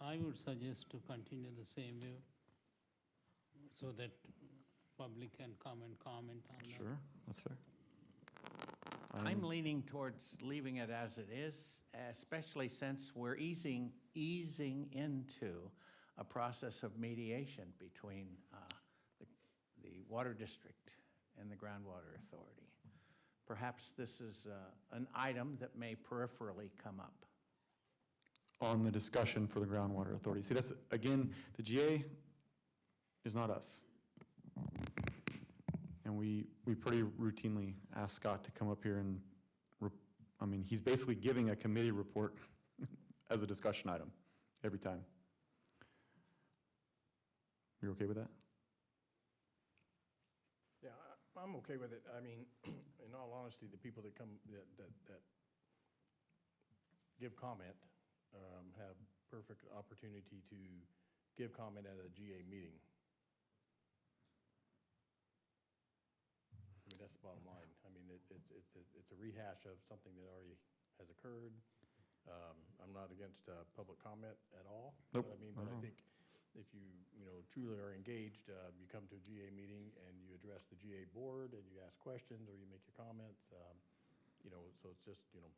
I would suggest to continue the same way so that public can come and comment on that. Sure, that's fair. I'm leaning towards leaving it as it is, especially since we're easing into a process of mediation between the Water District and the Groundwater Authority. Perhaps this is an item that may peripherally come up. On the discussion for the Groundwater Authority. See, that's, again, the GA is not us. And we pretty routinely ask Scott to come up here and, he's basically giving a committee report as a discussion item every time. You're okay with that? Yeah, I'm okay with it. I mean, in all honesty, the people that come, that give comment have perfect opportunity to give comment at a GA meeting. I mean, that's the bottom line. I mean, it's a rehash of something that already has occurred. I'm not against public comment at all. Nope. But I think if you truly are engaged, you come to a GA meeting and you address the GA board and you ask questions or you make your comments. So it's just, I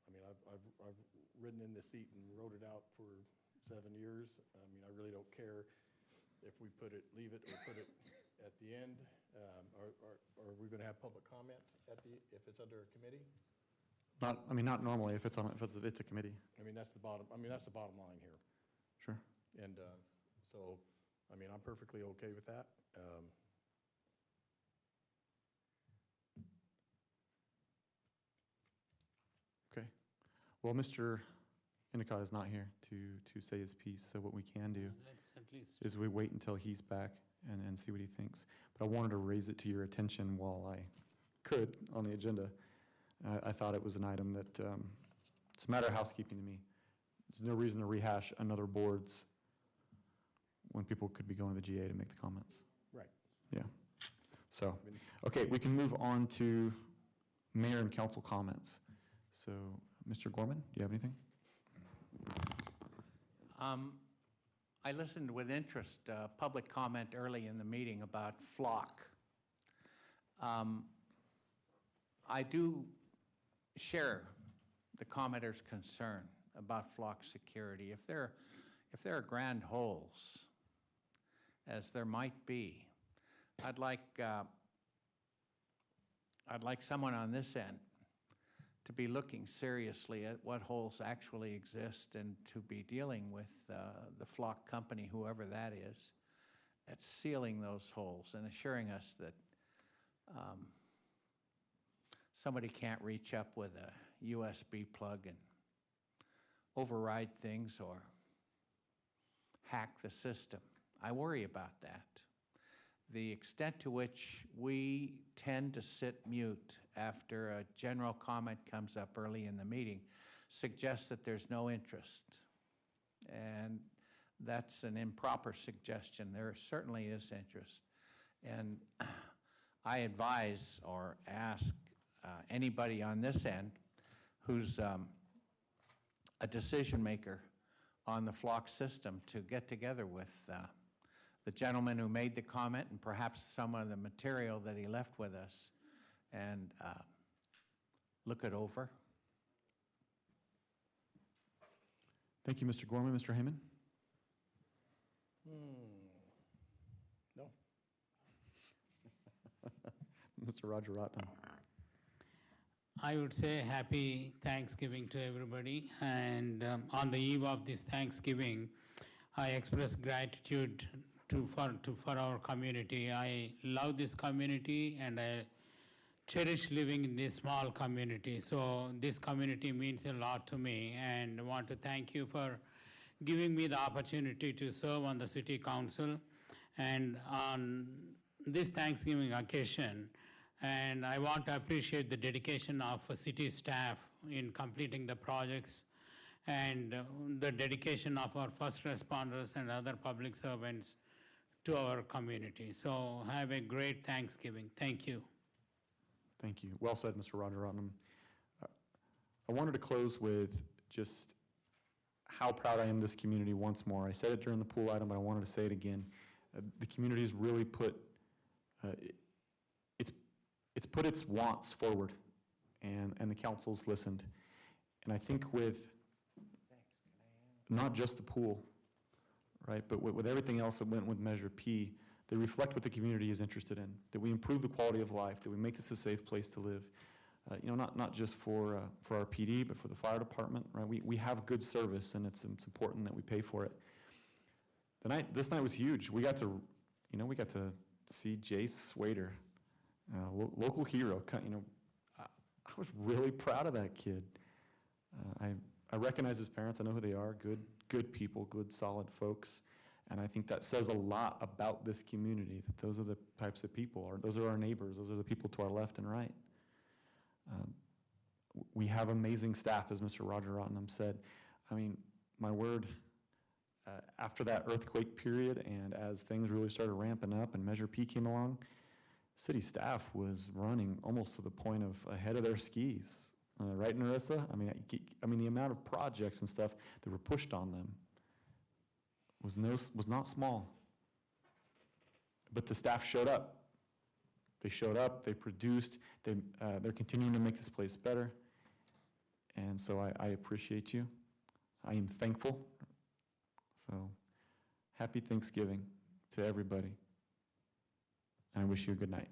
mean, I've ridden in this seat and rode it out for 7 years. I mean, I really don't care if we leave it or put it at the end. Are we going to have public comment if it's under a committee? Not normally if it's a committee. I mean, that's the bottom line here. Sure. And so, I mean, I'm perfectly okay with that. Okay. Well, Mr. Endicott is not here to say his piece, so what we can do Let's at least. is we wait until he's back and see what he thinks. But I wanted to raise it to your attention while I could on the agenda. I thought it was an item that, it's a matter of housekeeping to me. There's no reason to rehash another board's when people could be going to the GA to make the comments. Right. Yeah. So, okay, we can move on to mayor and council comments. So, Mr. Gorman, do you have anything? I listened with interest, public comment early in the meeting about flock. I do share the commenter's concern about flock security. If there are grand holes, as there might be, I'd like someone on this end to be looking seriously at what holes actually exist and to be dealing with the flock company, whoever that is, at sealing those holes and assuring us that somebody can't reach up with a USB plug and override things or hack the system. I worry about that. The extent to which we tend to sit mute after a general comment comes up early in the meeting suggests that there's no interest. And that's an improper suggestion. There certainly is interest. And I advise or ask anybody on this end who's a decision maker on the flock system to get together with the gentleman who made the comment and perhaps some of the material that he left with us and look it over. Thank you, Mr. Gorman. Mr. Heyman? No. Mr. Roger Rotman? I would say happy Thanksgiving to everybody. And on the eve of this Thanksgiving, I express gratitude for our community. I love this community and I cherish living in this small community. So this community means a lot to me, and I want to thank you for giving me the opportunity to serve on the city council and on this Thanksgiving occasion. And I want to appreciate the dedication of city staff in completing the projects and the dedication of our first responders and other public servants to our community. So have a great Thanksgiving. Thank you. Thank you. Well said, Mr. Rajaratnam. I wanted to close with just how proud I am of this community once more. I said it during the pool item, but I wanted to say it again. The community has really put it's put its wants forward, and the council's listened. And I think with not just the pool, right, but with everything else that went with Measure P, they reflect what the community is interested in, that we improve the quality of life, that we make this a safe place to live. Not just for our PD, but for the fire department, right? We have good service, and it's important that we pay for it. This night was huge. We got to see Jace Swader, local hero. I was really proud of that kid. I recognize his parents. I know who they are. Good people, good, solid folks. And I think that says a lot about this community, that those are the types of people, those are our neighbors, those are the people to our left and right. We have amazing staff, as Mr. Rajaratnam said. I mean, my word, after that earthquake period and as things really started ramping up and Measure P came along, city staff was running almost to the point of ahead of their skis. Right, Narissa? I mean, the amount of projects and stuff that were pushed on them was not small. But the staff showed up. They showed up, they produced, they're continuing to make this place better. And so I appreciate you. I am thankful. So happy Thanksgiving to everybody. And I wish you a good night.